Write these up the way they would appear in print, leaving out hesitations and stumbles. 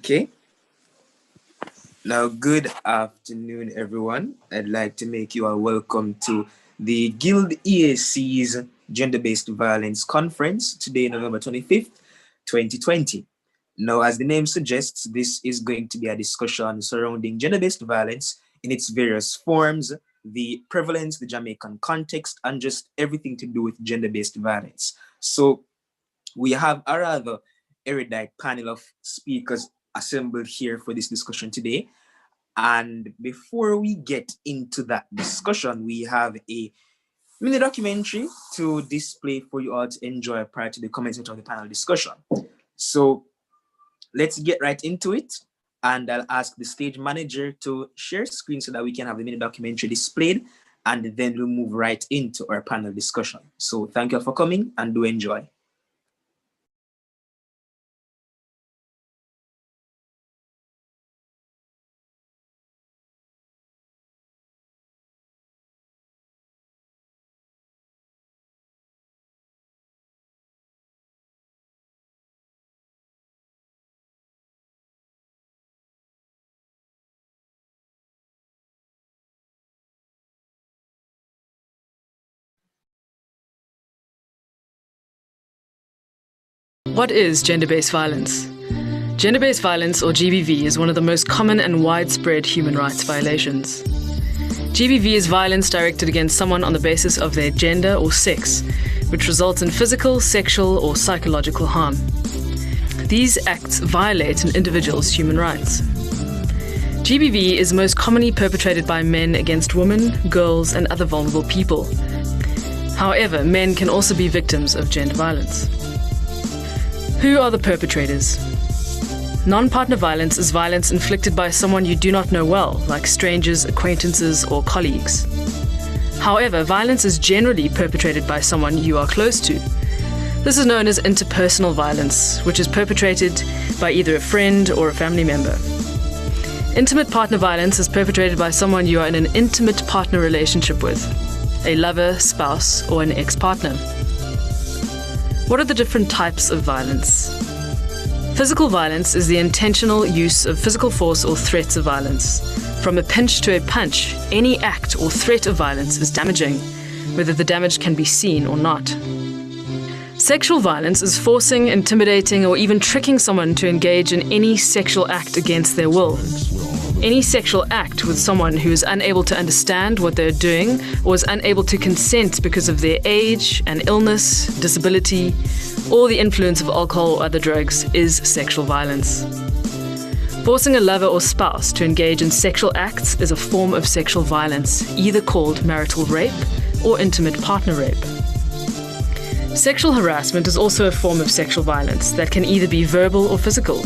Okay. Now, good afternoon, everyone. I'd like to make you all welcome to the Guild EAC's Gender Based Violence Conference today, November 25th, 2020. Now, as the name suggests, this is going to be a discussion surrounding gender based violence in its various forms, the prevalence, the Jamaican context, and just everything to do with gender based violence. So, we have a rather erudite panel of speakers assembled here for this discussion today. And before we get into that discussion, we have a mini documentary to display for you all to enjoy prior to the commencement of the panel discussion. So let's get right into it. And I'll ask the stage manager to share screen so that we can have the mini documentary displayed, and then we'll move right into our panel discussion. So thank you for coming and do enjoy. What is gender-based violence? Gender-based violence, or GBV, is one of the most common and widespread human rights violations. GBV is violence directed against someone on the basis of their gender or sex, which results in physical, sexual, or psychological harm. These acts violate an individual's human rights. GBV is most commonly perpetrated by men against women, girls, and other vulnerable people. However, men can also be victims of gender violence. Who are the perpetrators? Non-partner violence is violence inflicted by someone you do not know well, like strangers, acquaintances, or colleagues. However, violence is generally perpetrated by someone you are close to. This is known as interpersonal violence, which is perpetrated by either a friend or a family member. Intimate partner violence is perpetrated by someone you are in an intimate partner relationship with, a lover, spouse, or an ex-partner. What are the different types of violence? Physical violence is the intentional use of physical force or threats of violence. From a pinch to a punch, any act or threat of violence is damaging, whether the damage can be seen or not. Sexual violence is forcing, intimidating, or even tricking someone to engage in any sexual act against their will. Any sexual act with someone who is unable to understand what they're doing or is unable to consent because of their age, an illness, disability, or the influence of alcohol or other drugs is sexual violence. Forcing a lover or spouse to engage in sexual acts is a form of sexual violence, either called marital rape or intimate partner rape. Sexual harassment is also a form of sexual violence that can either be verbal or physical.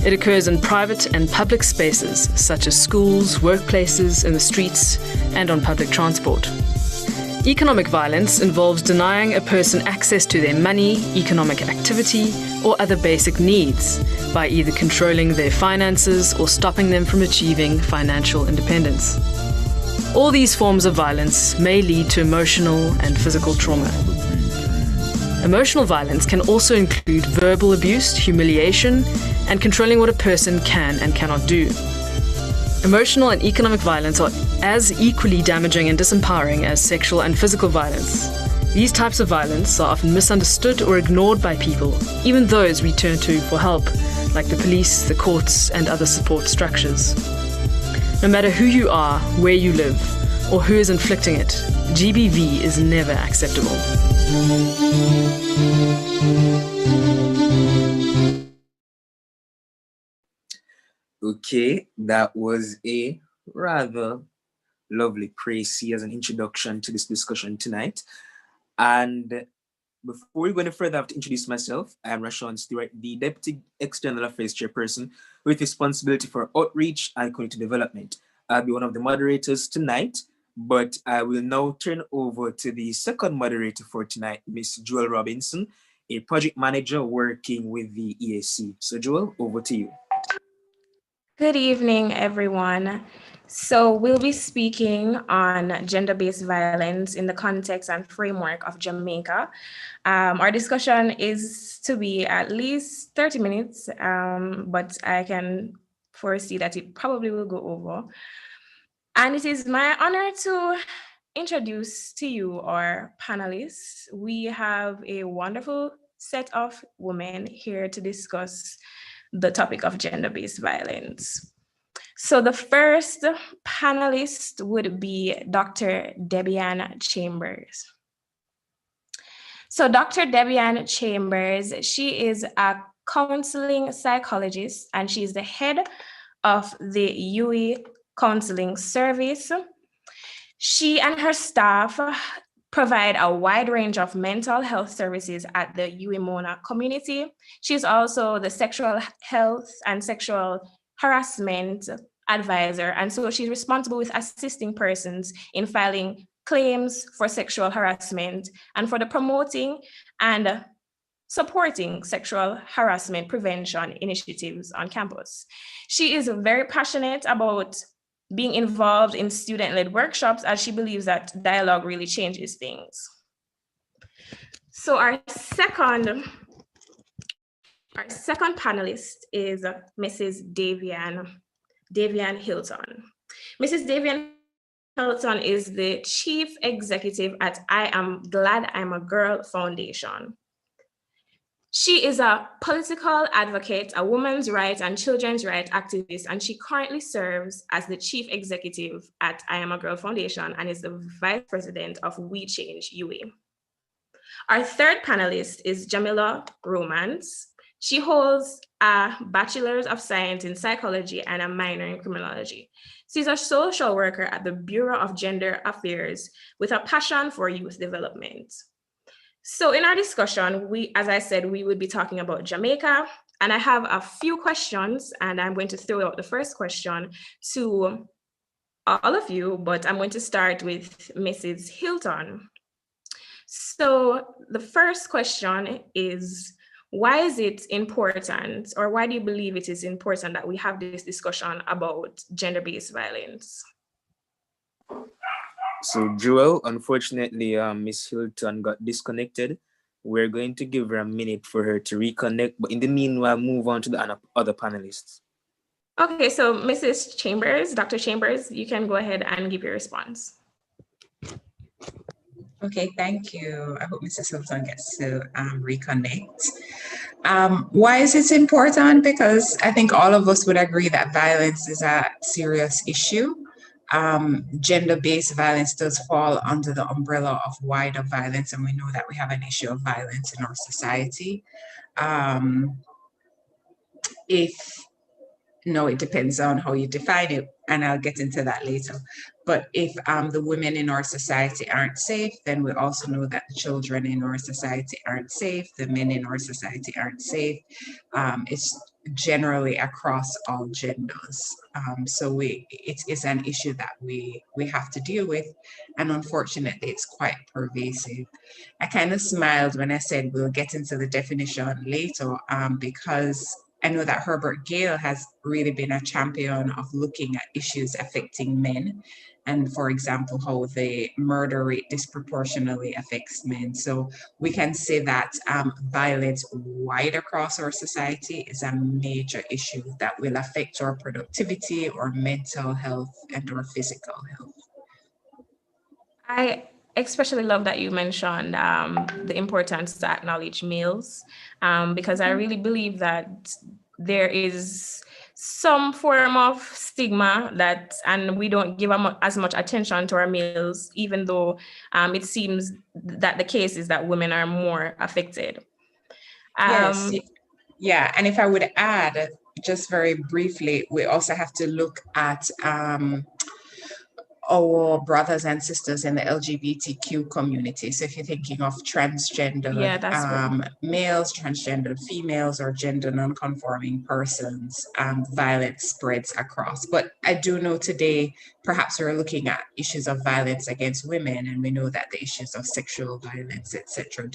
It occurs in private and public spaces, such as schools, workplaces, in the streets, and on public transport. Economic violence involves denying a person access to their money, economic activity, or other basic needs by either controlling their finances or stopping them from achieving financial independence. All these forms of violence may lead to emotional and physical trauma. Emotional violence can also include verbal abuse, humiliation, and controlling what a person can and cannot do. Emotional and economic violence are as equally damaging and disempowering as sexual and physical violence. These types of violence are often misunderstood or ignored by people, even those we turn to for help, like the police, the courts, and other support structures. No matter who you are, where you live, or who is inflicting it, GBV is never acceptable. Okay, that was a rather lovely précis as an introduction to this discussion tonight. And before we go any further, I have to introduce myself. I am Rashawn Stewart, the Deputy External Affairs Chairperson with responsibility for outreach and community development. I'll be one of the moderators tonight, but I will now turn over to the second moderator for tonight, Miss Joel Robinson, a project manager working with the EAC. So Joel, over to you. Good evening, everyone. So we'll be speaking on gender-based violence in the context and framework of Jamaica. Our discussion is to be at least 30 minutes, but I can foresee that it probably will go over. And it is my honor to introduce to you our panelists. We have a wonderful set of women here to discuss the topic of gender-based violence. So the first panelist would be Dr. Debian Chambers. So Dr. Debian Chambers, she is a counseling psychologist and she's the head of the UWI Counseling Service. She and her staff provide a wide range of mental health services at the UWI Mona community. She's also the sexual health and sexual harassment advisor, and so she's responsible with assisting persons in filing claims for sexual harassment and for the promoting and supporting sexual harassment prevention initiatives on campus. She is very passionate about being involved in student-led workshops, as she believes that dialogue really changes things. So our second panelist is Mrs. Davian Hilton. Mrs. Davian Hilton is the Chief Executive at I Am Glad I'm a Girl Foundation. She is a political advocate, a women's rights and children's rights activist, and she currently serves as the Chief Executive at I Am a Girl Foundation and is the Vice President of We Change UWI. Our third panelist is Jamila Romance. She holds a Bachelor's of Science in Psychology and a minor in Criminology. She's a social worker at the Bureau of Gender Affairs with a passion for youth development. So in our discussion, as I said, we would be talking about Jamaica, and I have a few questions, and I'm going to throw out the first question to all of you, but I'm going to start with Mrs. Hilton. So the first question is, why is it important, or why do you believe it is important that we have this discussion about gender-based violence? So Joel, unfortunately, Miss Hilton got disconnected. We're going to give her a minute for her to reconnect, but in the meanwhile, move on to the other panelists. Okay, so Mrs. Chambers, Dr. Chambers, you can go ahead and give your response. Okay, thank you. I hope Mrs. Hilton gets to reconnect. Why is it important? Because I think all of us would agree that violence is a serious issue. Gender-based violence does fall under the umbrella of wider violence, and we know that we have an issue of violence in our society. It depends on how you define it, and I'll get into that later. But if the women in our society aren't safe, then we also know that the children in our society aren't safe, the men in our society aren't safe. It's generally across all genders. So it is an issue that we have to deal with, and unfortunately it's quite pervasive. I kind of smiled when I said we'll get into the definition later, because I know that Herbert Gale has really been a champion of looking at issues affecting men, and for example, how the murder rate disproportionately affects men. So we can say that violence wide across our society is a major issue that will affect our productivity, our mental health, and our physical health. I especially love that you mentioned the importance to acknowledge males, because I really believe that there is some form of stigma and we don't give as much attention to our males, even though it seems that the case is that women are more affected. Yes. Yeah, and if I would add, just very briefly, we also have to look at our brothers and sisters in the LGBTQ community. So if you're thinking of transgender males, transgender females, or gender non-conforming persons, violence spreads across. But I do know today, perhaps we're looking at issues of violence against women, and we know that the issues of sexual violence, etc.,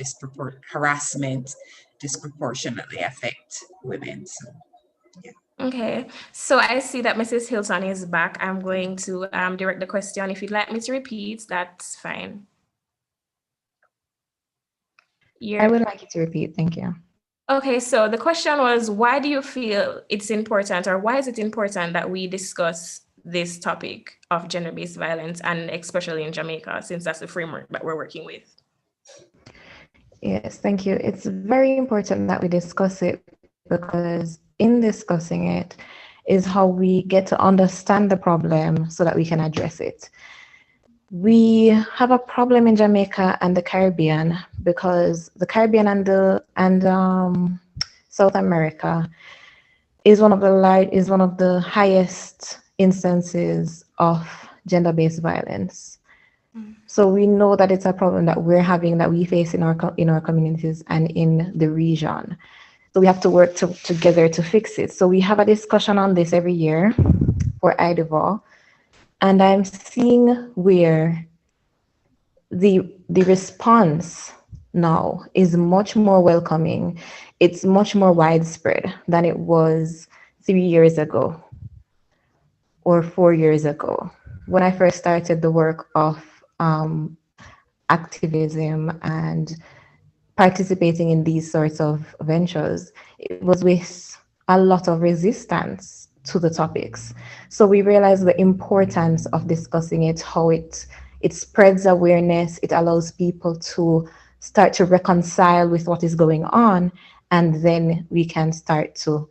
harassment disproportionately affect women. So, yeah. Okay, so I see that Mrs. Hilton is back. I'm going to direct the question. If you'd like me to repeat, that's fine. I would like you to repeat, thank you. Okay, so the question was, why do you feel it's important, or why is it important that we discuss this topic of gender-based violence, and especially in Jamaica, since that's the framework that we're working with? Yes, thank you. It's very important that we discuss it, because in discussing it is how we get to understand the problem so that we can address it. We have a problem in Jamaica and the Caribbean, because the Caribbean and South America, is one of the highest instances of gender-based violence. So we know that it's a problem that we face in our communities and in the region. So we have to work together to fix it. So we have a discussion on this every year for IDVAW, and I'm seeing where the response now is much more welcoming. It's much more widespread than it was 3 years ago or 4 years ago. When I first started the work of activism and participating in these sorts of ventures, it was with a lot of resistance to the topics. So we realized the importance of discussing it, how it spreads awareness, it allows people to start to reconcile with what is going on, and then we can start to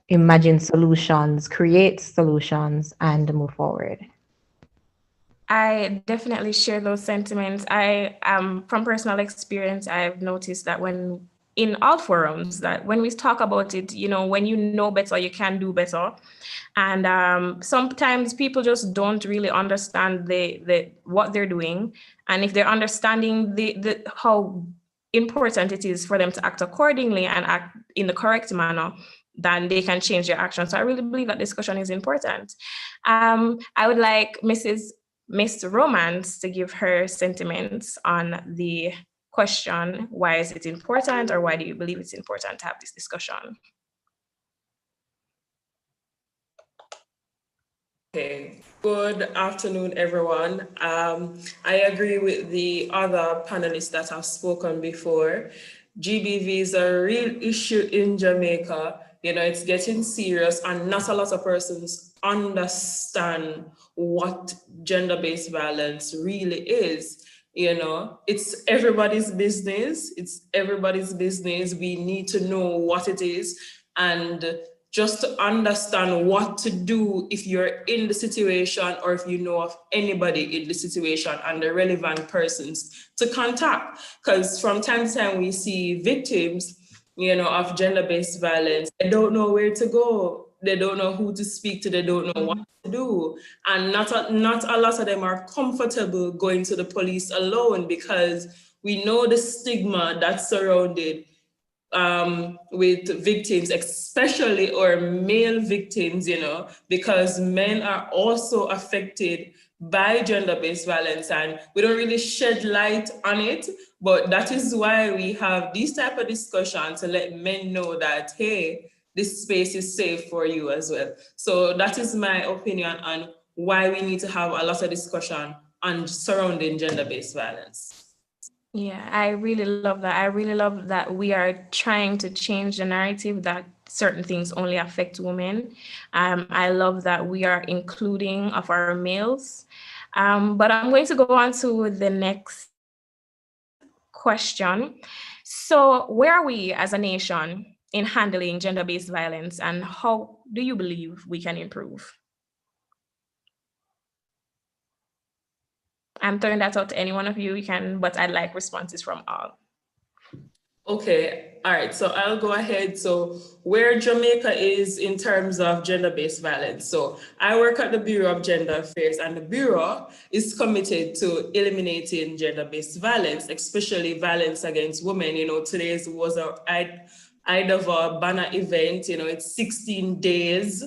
imagine solutions, create solutions, and move forward. I definitely share those sentiments. I from personal experience, I've noticed that when in all forums, that when we talk about it, when you know better, you can do better. And sometimes people just don't really understand the what they're doing. And if they're understanding the how important it is for them to act accordingly and act in the correct manner, then they can change their actions. So I really believe that discussion is important. I would like Miss Romance to give her sentiments on the question, why is it important, or why do you believe it's important to have this discussion? Okay, good afternoon, everyone. I agree with the other panelists that have spoken before. GBV is a real issue in Jamaica. It's getting serious, and not a lot of persons understand what gender-based violence really is. It's everybody's business. It's everybody's business. We need to know what it is, and just to understand what to do if you're in the situation, or if you know of anybody in the situation and the relevant persons to contact. Because from time to time we see victims, of gender-based violence. They don't know where to go. They don't know who to speak to. They don't know what to do. And not a lot of them are comfortable going to the police alone, because we know the stigma that's surrounded with victims, especially or male victims, because men are also affected by gender-based violence, and we don't really shed light on it. But that is why we have these type of discussions, to let men know that, hey, this space is safe for you as well. So that is my opinion on why we need to have a lot of discussion on surrounding gender-based violence. Yeah, I really love that. I really love that we are trying to change the narrative that certain things only affect women. I love that we are including of our males. But I'm going to go on to the next question. So where are we as a nation in handling gender-based violence, and how do you believe we can improve? I'm throwing that out to any one of you, but I'd like responses from all. Okay, all right, so I'll go ahead. So where Jamaica is in terms of gender-based violence. So I work at the Bureau of Gender Affairs, and the Bureau is committed to eliminating gender-based violence, especially violence against women. Today was a IDVAW banner event. It's 16 days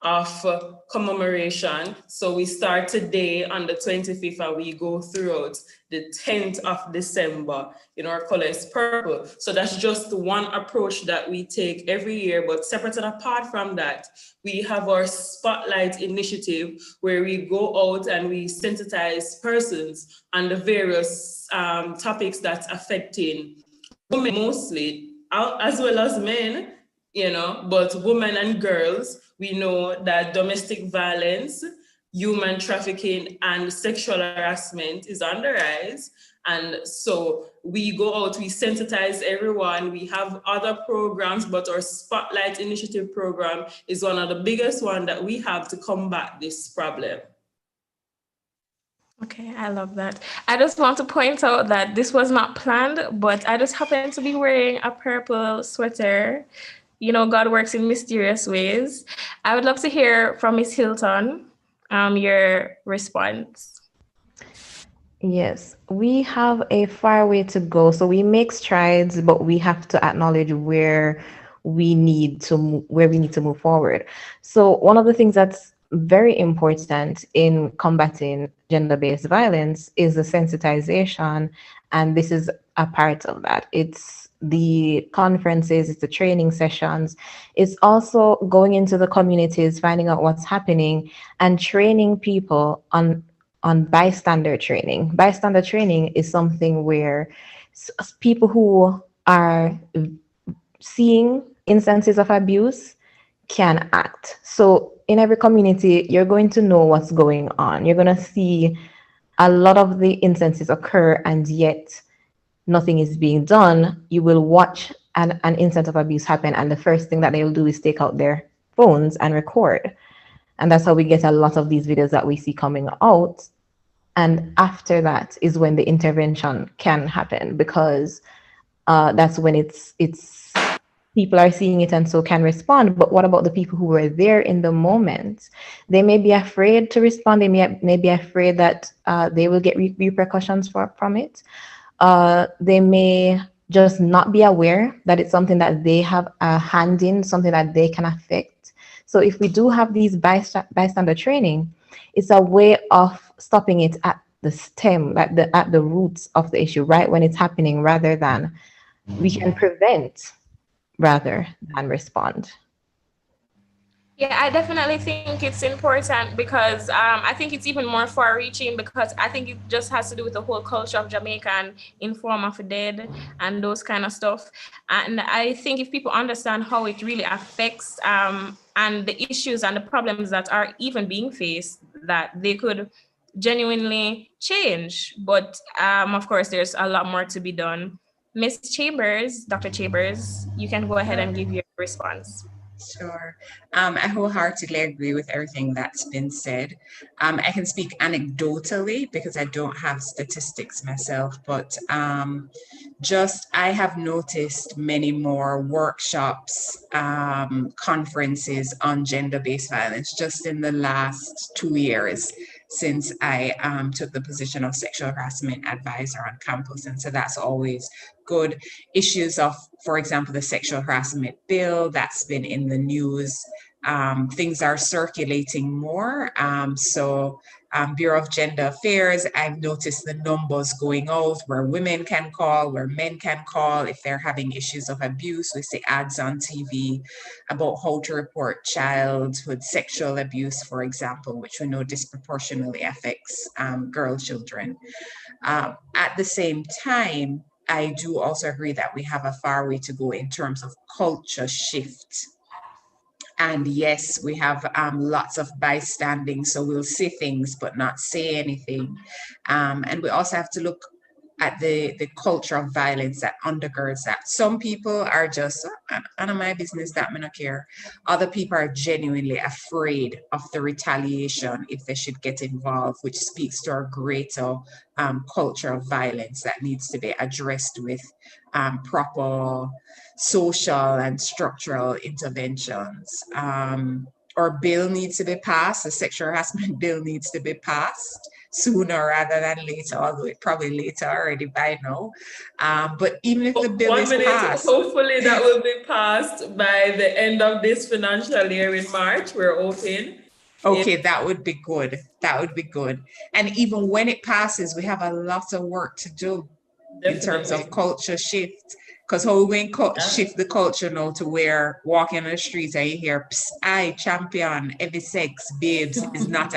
of commemoration. So we start today on the 25th, and we go throughout the 10th of December. Our color is purple. So that's just one approach that we take every year. But separate and apart from that, we have our Spotlight initiative, where we go out and we sensitize persons on the various topics that's affecting women mostly, as well as men, but women and girls. We know that domestic violence, human trafficking, and sexual harassment is on the rise. And so we go out, we sensitize everyone. We have other programs, but our Spotlight initiative program is one of the biggest ones that we have to combat this problem. Okay, I love that. I just want to point out that this was not planned, but I just happened to be wearing a purple sweater God works in mysterious ways. I would love to hear from Miss Hilton, your response. Yes, we have a far way to go. So we make strides, but we have to acknowledge where where we need to move forward. So one of the things that's very important in combating gender-based violence is the sensitization, and this is a part of that. It's the conferences, it's the training sessions. It's also going into the communities, finding out what's happening, and training people on bystander training. Bystander training is something where people who are seeing instances of abuse can act. So in every community, you're going to know what's going on. You're going to see a lot of the instances occur, and yet nothing is being done. You will watch an instance of abuse happen, and the first thing that they'll do is take out their phones and record. And that's how we get a lot of these videos that we see coming out. And after that is when the intervention can happen, because that's when it's people are seeing it and so can respond. But what about the people who were there in the moment? They may be afraid to respond. They may be afraid that they will get repercussions from it. They may just not be aware that it's something that they have a hand in, something that they can affect. So if we do have these bystander training, it's a way of stopping it at the stem, at the roots of the issue, right when it's happening, rather than we can prevent rather than respond. Yeah, I definitely think it's important because I think it's even more far-reaching, because I think it just has to do with the whole culture of Jamaica and Inform of the Dead and those kind of stuff. And I think if people understand how it really affects and the issues and the problems that are even being faced, that they could genuinely change. But of course, there's a lot more to be done. Miss Chambers, Dr. Chambers, you can go ahead and give your response. Sure. I wholeheartedly agree with everything that's been said. I can speak anecdotally because I don't have statistics myself, but I have noticed many more workshops, conferences on gender-based violence just in the last 2 years since I took the position of sexual harassment advisor on campus. And so that's always good. Issues of, for example, the sexual harassment bill that's been in the news, things are circulating more. Bureau of Gender Affairs, I've noticed the numbers going out where women can call, where men can call if they're having issues of abuse. We see ads on TV about how to report childhood sexual abuse, for example, which we know disproportionately affects girl children. At the same time, I do also agree that we have a far way to go in terms of culture shift. And yes, we have lots of bystanding, so we'll see things but not say anything. And we also have to look at the culture of violence that undergirds that. Some people are just, none of my business, that me not care. Other people are genuinely afraid of the retaliation if they should get involved, which speaks to our greater culture of violence that needs to be addressed with proper social and structural interventions. Our bill needs to be passed, the sexual harassment bill needs to be passed sooner rather than later, although it probably later already by now. But even if the bill is passed. Hopefully that will be passed by the end of this financial year in March. We're hoping. Okay, that would be good. That would be good. And even when it passes, we have a lot of work to do in terms of culture shift. Because how we shift the culture now to where walking on the streets and you hear, I champion, every sex, babes, is not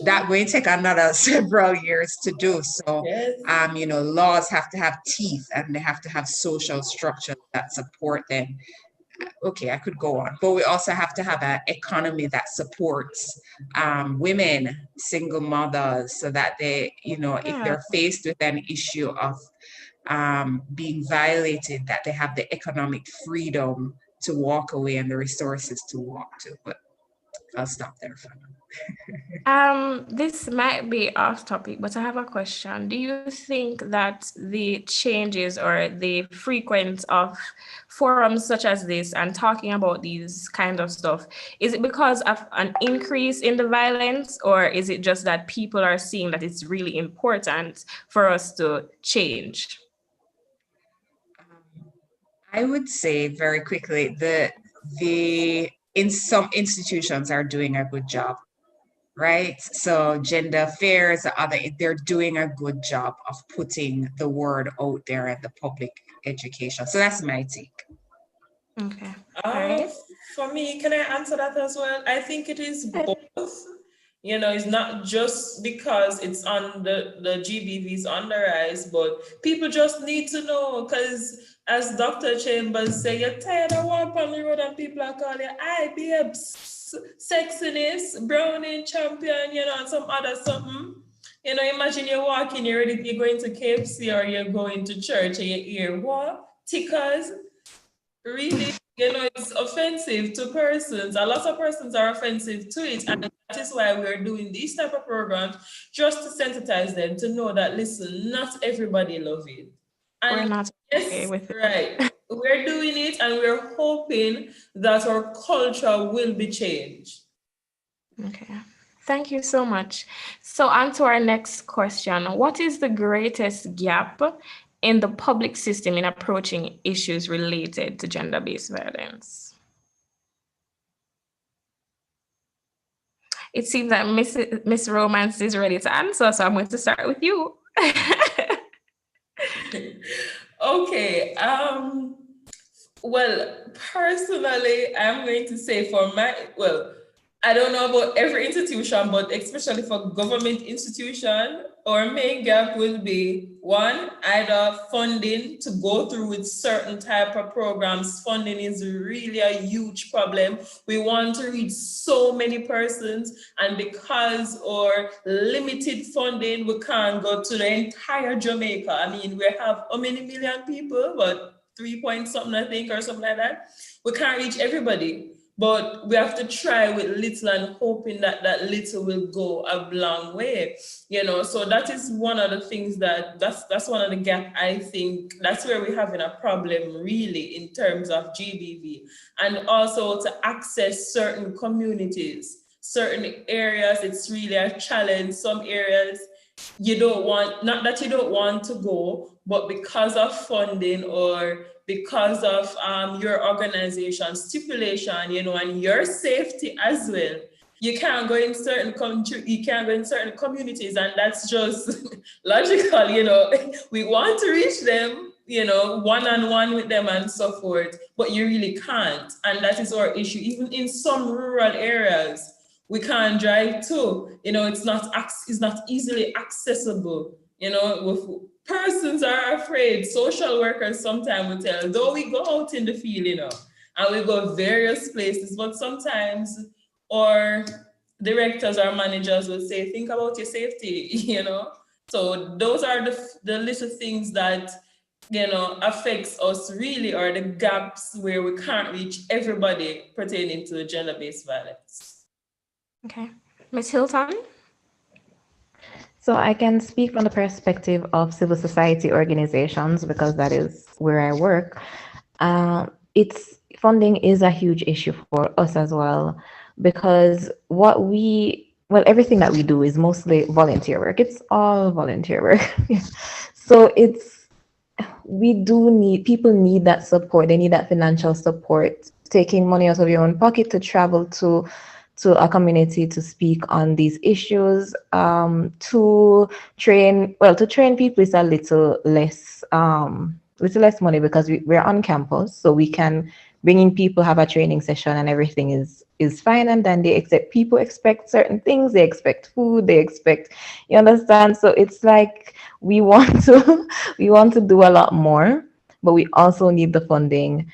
that will take another several years to do. So, laws have to have teeth and they have to have social structure that support them. Okay, I could go on, but we also have to have an economy that supports women, single mothers, so that they, if they're faced with an issue of being violated, that they have the economic freedom to walk away and the resources to walk to. But I'll stop there for now. This might be off topic, but I have a question. Do you think that the changes or the frequency of forums such as this and talking about these kind of stuff, is it because of an increase in the violence, or is it just that people are seeing that it's really important for us to change? I would say very quickly the in some institutions are doing a good job, right? So gender affairs, they're doing a good job of putting the word out there at the public education. So that's my take. Okay. All right. For me, can I answer that as well? I think it is both. You know, it's not just because it's on the GBVs on the rise, but people just need to know, because as Dr. Chambers say, you're tired of walking on the road and people are calling you, "Hi, babes, sexiness, brownie champion," you know, and some other something. You know, imagine you're walking, you're going to KFC or you're going to church and you hear, "What? Tickers?" Really, you know, it's offensive to persons. A lot of persons are offensive to it, and that is why we're doing these type of programs, just to sensitize them to know that, listen, not everybody love it. We're And not okay yes, with it. right, we're doing it, and we're hoping that our culture will be changed. Okay. Thank you so much. So on to our next question. What is the greatest gap in the public system in approaching issues related to gender-based violence? It seems that Miss Romance is ready to answer, so I'm going to start with you. Okay. Well, personally, I'm going to say I don't know about every institution, but especially for government institution, our main gap will be one, either funding to go through with certain type of programs. Funding is really a huge problem. We want to reach so many persons, and because our limited funding, we can't go to the entire Jamaica. I mean, we have how many million people? But 3 point something, I think, or something like that. We can't reach everybody, but we have to try with little and hoping that that little will go a long way, you know. So that is one of the things that's one of the gap. I think that's where we're having a problem really in terms of GBV, and also to access certain communities, certain areas. It's really a challenge. Some areas you don't want, not that you don't want to go, but because of funding or because of your organization stipulation, you know, and your safety as well, you can't go in certain you can't go in certain communities, and that's just logical, you know. We want to reach them, you know, one-on-one with them and so forth, but you really can't, and that is our issue. Even in some rural areas, we can't drive to, you know, it's not easily accessible, you know. With persons are afraid. Social workers sometimes will tell, though we go out in the field, you know, and we go various places, but sometimes our directors or managers will say, think about your safety, you know. So those are the little things that, you know, affects us really, or the gaps where we can't reach everybody pertaining to gender-based violence. Okay. Ms. Hilton? So I can speak from the perspective of civil society organizations because that is where I work. It's funding is a huge issue for us as well, because everything that we do is mostly volunteer work. It's all volunteer work. So people need that support. They need that financial support, taking money out of your own pocket to travel to a community to speak on these issues, to train people is a little less money because we're on campus, so we can bring in people, have a training session, and everything is fine. And then people expect certain things. They expect food, you understand? So it's like we want to do a lot more, but we also need the funding.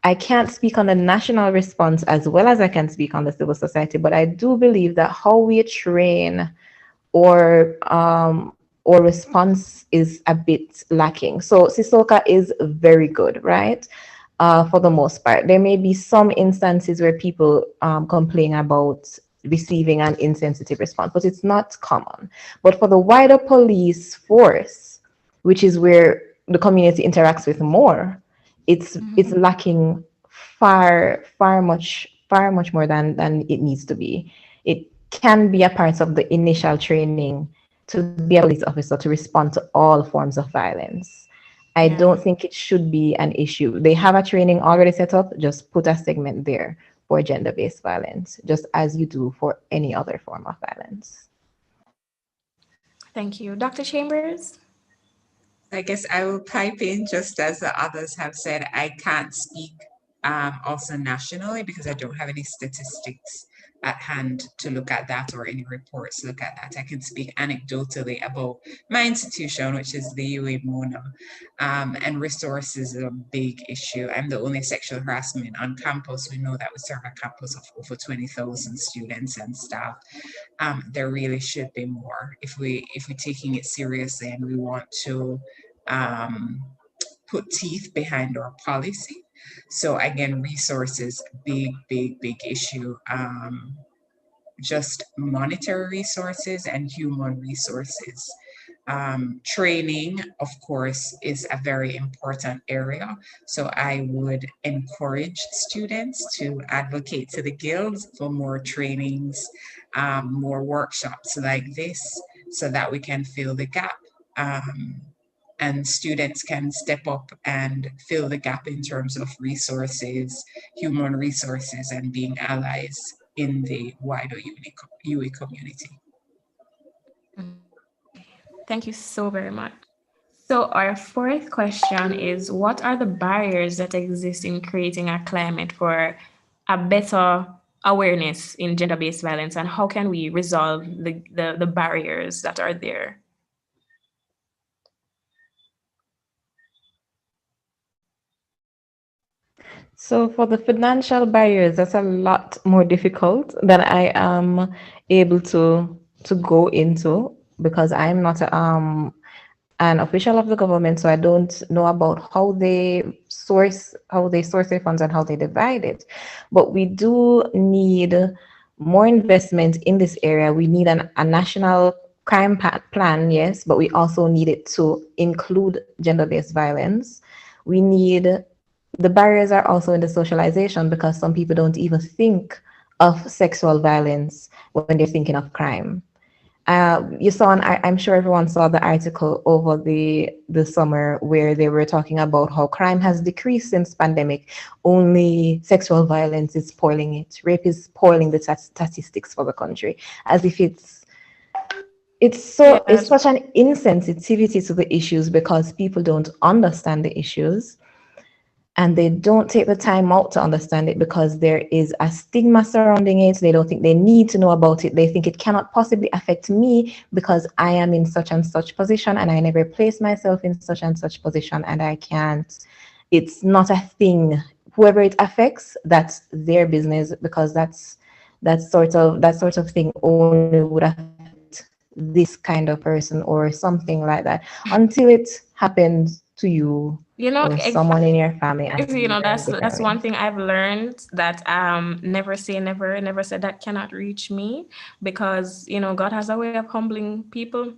I can't speak on the national response as well as I can speak on the civil society, but I do believe that how we train or response is a bit lacking. So CISOCA is very good, right? For the most part. There may be some instances where people complain about receiving an insensitive response, but it's not common. But for the wider police force, which is where the community interacts with more, it's lacking far much more than it needs to be. It can be a part of the initial training to be a police officer to respond to all forms of violence. I don't think it should be an issue. They have a training already set up, just put a segment there for gender-based violence, just as you do for any other form of violence. Thank you. Dr. Chambers? I guess I will pipe in just as the others have said. I can't speak also nationally because I don't have any statistics at hand to look at that or any reports to look at that. I can speak anecdotally about my institution, which is the UA Mona, and resources is a big issue. I'm the only sexual harassment on campus. We know that we serve a campus of over 20,000 students and staff. There really should be more if we're taking it seriously and we want to put teeth behind our policy. So again, resources, big issue. Just monetary resources and human resources. Training, of course, is a very important area. So I would encourage students to advocate to the guilds for more trainings, more workshops like this, so that we can fill the gap. And students can step up and fill the gap in terms of resources, human resources, and being allies in the wider UA community. Thank you so very much. So our fourth question is, what are the barriers that exist in creating a climate for a better awareness in gender-based violence, and how can we resolve the barriers that are there? So for the financial barriers, that's a lot more difficult than I am able to go into, because I'm not an official of the government, so I don't know about how they source their funds and how they divide it. But we do need more investment in this area. We need a national crime plan, yes, but we also need it to include gender-based violence. We need, the barriers are also in the socialization, because some people don't even think of sexual violence when they're thinking of crime. You saw, I'm sure everyone saw the article over the summer where they were talking about how crime has decreased since pandemic. Only sexual violence is spoiling it. Rape is spoiling the statistics for the country, as if it's such an insensitivity to the issues, because people don't understand the issues. And they don't take the time out to understand it because there is a stigma surrounding it. They don't think they need to know about it. They think it cannot possibly affect me because I am in such and such position and I never place myself in such and such position, and I can't. It's not a thing. Whoever it affects, that's their business, because that sort of thing only would affect this kind of person or something like that, until it happens to you, or someone in your family. That's one thing I've learned, that never say never, never say that cannot reach me, because God has a way of humbling people.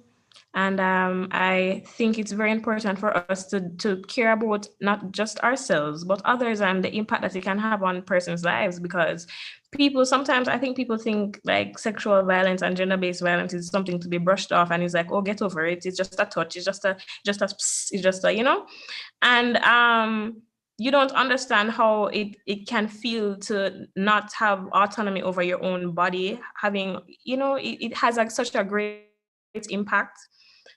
And I think it's very important for us to care about not just ourselves, but others, and the impact that it can have on person's lives. Because sometimes I think people think like sexual violence and gender-based violence is something to be brushed off, and it's like, oh, get over it. It's just a touch. It's just a, and you don't understand how it can feel to not have autonomy over your own body. Having, it has like such a great impact.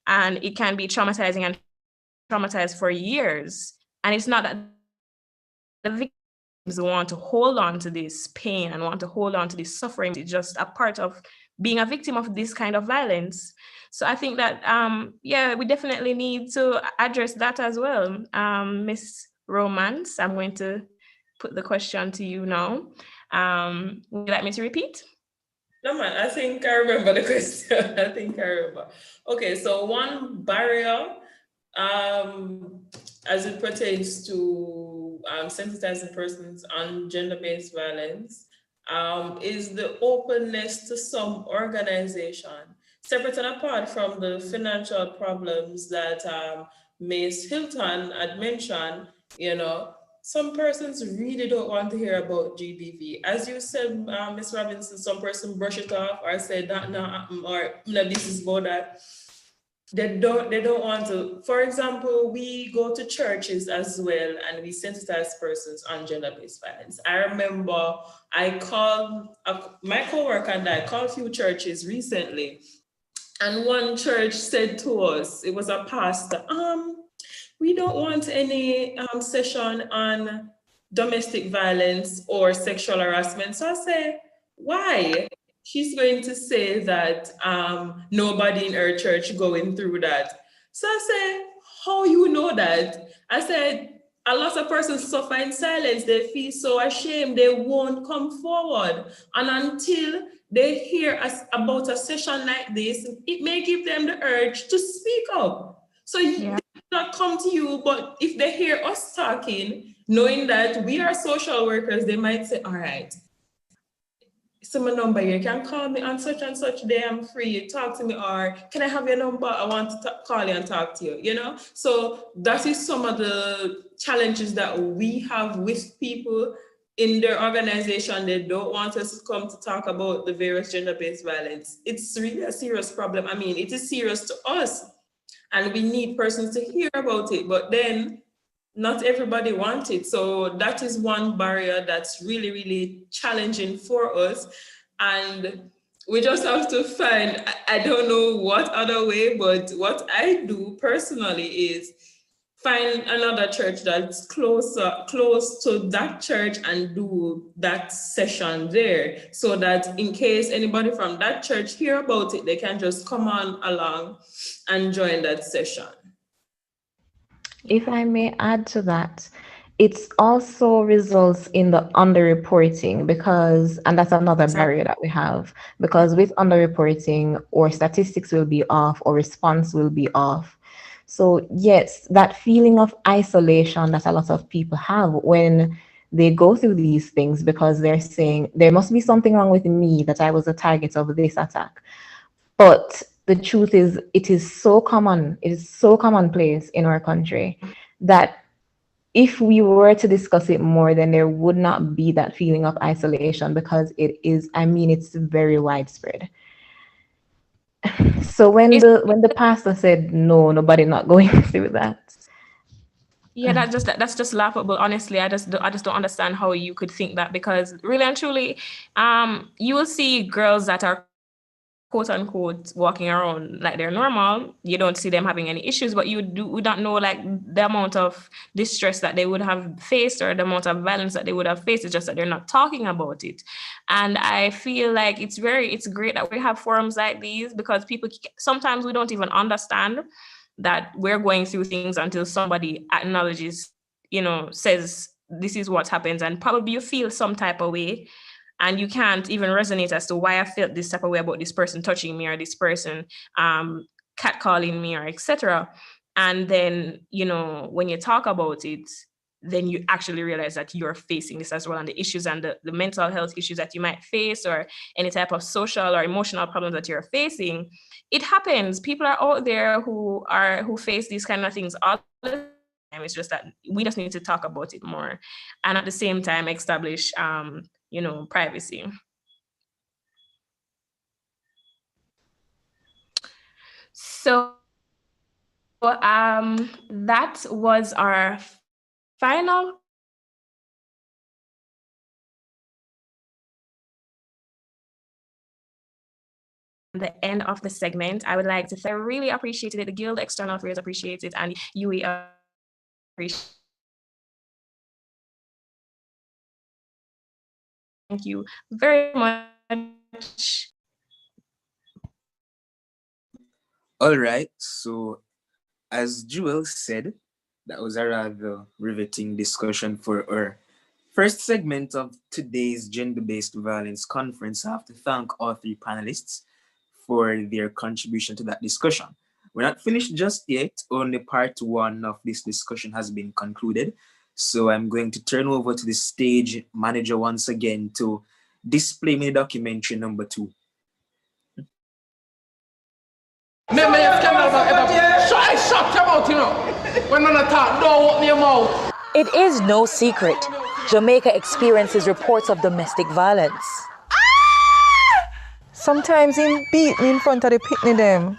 And it can be traumatizing and traumatized for years. And it's not that the victims want to hold on to this pain and want to hold on to this suffering. It's just a part of being a victim of this kind of violence. So I think that, we definitely need to address that as well. Miss Romance, I'm going to put the question to you now. Would you like me to repeat? No, man, I think I remember the question. I think I remember. Okay, so one barrier, as it pertains to sensitizing persons on gender-based violence, is the openness to some organization, separate and apart from the financial problems that Ms. Hilton had mentioned. Some persons really don't want to hear about GBV. As you said, Ms. Robinson, some person brush it off or say that or no, this is about that. They don't want to. For example, we go to churches as well and we sensitize persons on gender-based violence. I remember I called my coworker and I called a few churches recently, and one church said to us, it was a pastor, we don't want any session on domestic violence or sexual harassment. So I say, why? She's going to say that nobody in her church going through that. So I say, how you know that? I said, a lot of persons suffer in silence. They feel so ashamed. They won't come forward. And until they hear about a session like this, it may give them the urge to speak up. So they not come to you, but if they hear us talking, knowing that we are social workers, they might say, all right, so my number, you can call me on such and such day, I'm free, talk to me, or can I have your number? I want to call you and talk to you, So that is some of the challenges that we have with people in their organization. They don't want us to come to talk about the various gender-based violence. It's really a serious problem. I mean, it is serious to us and we need persons to hear about it, but then not everybody wants it. So that is one barrier that's really, really challenging for us. And we just have to find, I don't know what other way, but what I do personally is find another church that's close to that church and do that session there, so that in case anybody from that church hear about it, they can just come on along and join that session. If I may add to that, it also results in the underreporting and that's another barrier that we have, because with underreporting, our statistics will be off, or response will be off. So yes, that feeling of isolation that a lot of people have when they go through these things, because they're saying there must be something wrong with me that I was a target of this attack. But the truth is, it is so commonplace in our country that if we were to discuss it more, then there would not be that feeling of isolation, because it's very widespread. So when the pastor said, no, nobody not going through that. Yeah, that's just laughable. Honestly, I just don't understand how you could think that, because really and truly, you will see girls that are quote unquote walking around like they're normal. You don't see them having any issues, but we don't know like the amount of distress that they would have faced, or the amount of violence that they would have faced. It's just that they're not talking about it. And I feel like it's great that we have forums like these, because people, sometimes we don't even understand that we're going through things until somebody acknowledges, says this is what happens, and probably you feel some type of way, and you can't even resonate as to why I felt this type of way about this person touching me, or this person catcalling me, or etc. And then, when you talk about it, then you actually realize that you're facing this as well, and the issues and the mental health issues that you might face, or any type of social or emotional problems that you're facing. It happens. People are out there who face these kind of things all the time. It's just that we just need to talk about it more, and at the same time establish privacy. So that was our final the end of the segment. I would like to say I really appreciated it. The Guild External Affairs appreciates it, and UE appreciates. Thank you very much. All right. So, as Jewel said, that was a rather riveting discussion for our first segment of today's gender-based violence conference. I have to thank all three panelists for their contribution to that discussion. We're not finished just yet. Only part one of this discussion has been concluded. So I'm going to turn over to the stage manager once again to Display me the documentary number 2. It is no secret. Jamaica experiences reports of domestic violence. Sometimes he beat me in front of the picnic them.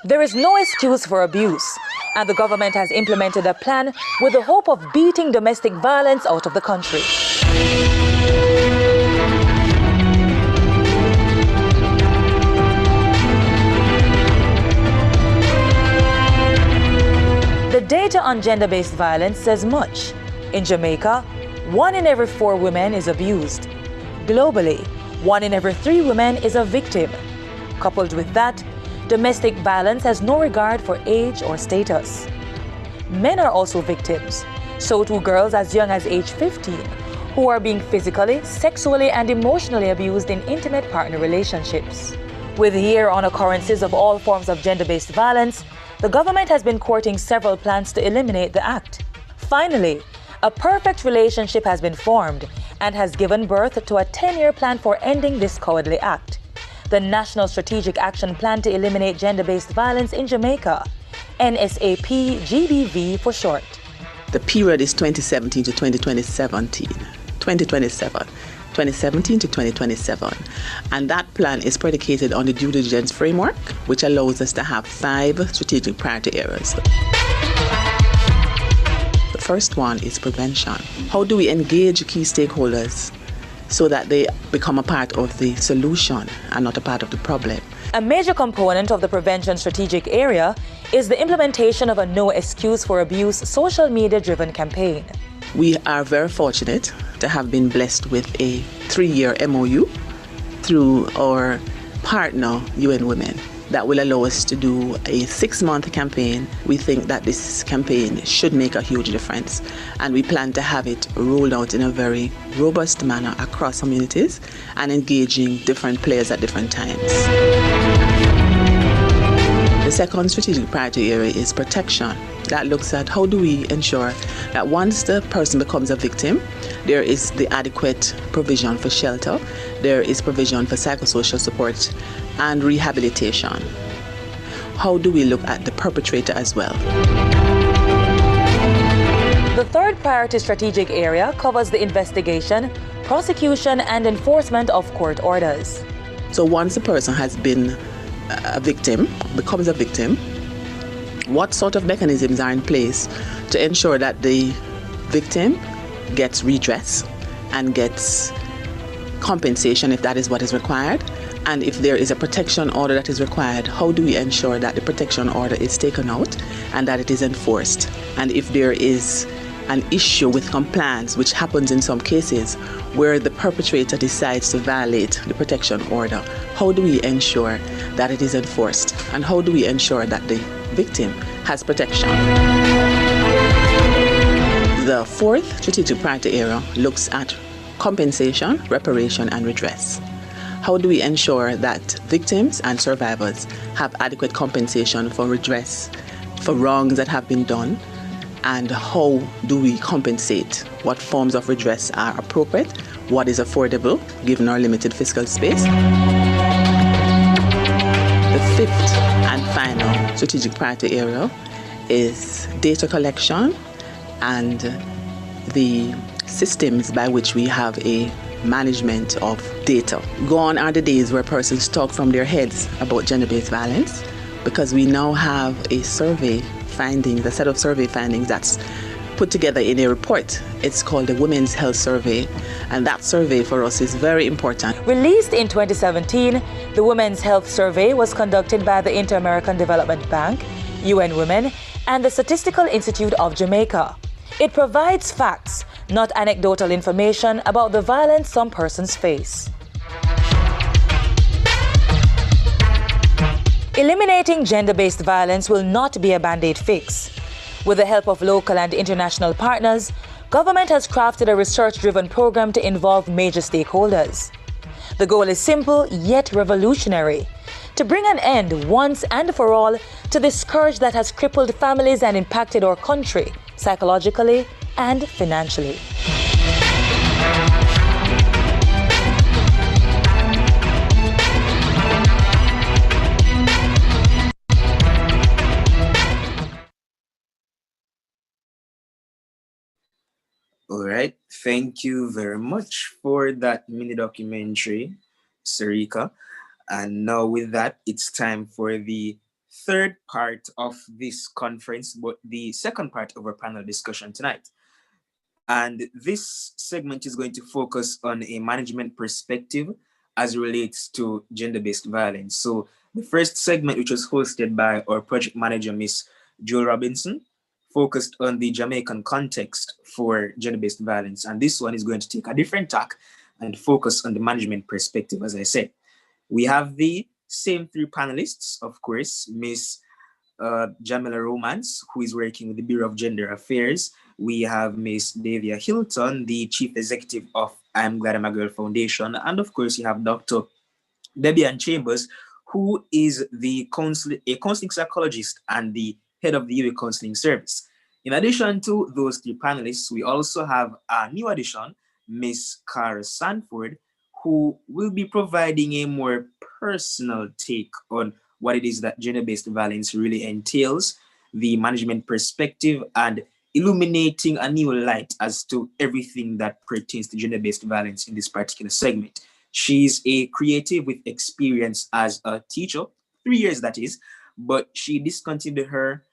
There is no excuse for abuse, and the government has implemented a plan with the hope of beating domestic violence out of the country. The data on gender-based violence says much. In Jamaica, 1 in every 4 women is abused. Globally, 1 in every 3 women is a victim. Coupled with that, domestic violence has no regard for age or status. Men are also victims, so too girls as young as age 15, who are being physically, sexually, and emotionally abused in intimate partner relationships. With year-on occurrences of all forms of gender-based violence, the government has been courting several plans to eliminate the act. Finally, a perfect relationship has been formed and has given birth to a 10-year plan for ending this cowardly act. The National Strategic Action Plan to Eliminate Gender-Based Violence in Jamaica, NSAP-GBV for short. The period is 2017 to 2027, 2017 to 2027. And that plan is predicated on the due diligence framework, which allows us to have 5 strategic priority areas. The first one is prevention. How do we engage key stakeholders so that they become a part of the solution and not a part of the problem? A major component of the prevention strategic area is the implementation of a No Excuse for Abuse social media-driven campaign. We are very fortunate to have been blessed with a 3-year MOU through our partner, UN Women, that will allow us to do a 6-month campaign. We think that this campaign should make a huge difference, and we plan to have it rolled out in a very robust manner across communities and engaging different players at different times. The second strategic priority area is protection. That looks at how do we ensure that once the person becomes a victim, there is the adequate provision for shelter, there is provision for psychosocial support and rehabilitation. How do we look at the perpetrator as well? The third priority strategic area covers the investigation, prosecution, and enforcement of court orders. So once a person has been a victim, becomes a victim, what sort of mechanisms are in place to ensure that the victim gets redress and gets compensation if that is what is required? And if there is a protection order that is required, how do we ensure that the protection order is taken out and that it is enforced? And if there is an issue with compliance, which happens in some cases, where the perpetrator decides to violate the protection order, how do we ensure that it is enforced? And how do we ensure that the victim has protection? The fourth strategic priority area looks at compensation, reparation, and redress. How do we ensure that victims and survivors have adequate compensation for redress for wrongs that have been done? And how do we compensate? What forms of redress are appropriate? What is affordable given our limited fiscal space? The fifth and final strategic priority area is data collection and the systems by which we have a management of data. Gone are the days where persons talk from their heads about gender-based violence, because we now have a survey findings, a set of survey findings that's put together in a report. It's called the Women's Health Survey, and that survey for us is very important. Released in 2017, the Women's Health Survey was conducted by the Inter-American Development Bank, UN Women, and the Statistical Institute of Jamaica. It provides facts, not anecdotal information about the violence some persons face. Eliminating gender-based violence will not be a band-aid fix. With the help of local and international partners, government has crafted a research-driven program to involve major stakeholders. The goal is simple yet revolutionary: to bring an end once and for all to this scourge that has crippled families and impacted our country psychologically and financially. All right. Thank you very much for that mini documentary, Sarika. And now, with that, it's time for the third part of this conference, but the second part of our panel discussion tonight. And this segment is going to focus on a management perspective as it relates to gender-based violence. So the first segment, which was hosted by our project manager, Miss Joel Robinson, focused on the Jamaican context for gender-based violence. And this one is going to take a different tack and focus on the management perspective, as I said. We have the same three panelists, of course, Miss Jamila Romance, who is working with the Bureau of Gender Affairs. We have Miss Davia Hilton, the Chief Executive of I'm Glad I'm a Girl Foundation. And of course, you have Dr. Debbie Ann Chambers, who is a counseling psychologist and the head of the Youth Counseling Service. In addition to those three panelists, we also have a new addition, Miss Cara Sanford, who will be providing a more personal take on what it is that gender-based violence really entails, the management perspective, and illuminating a new light as to everything that pertains to gender-based violence in this particular segment. She's a creative with experience as a teacher, 3 years that is, but she discontinued her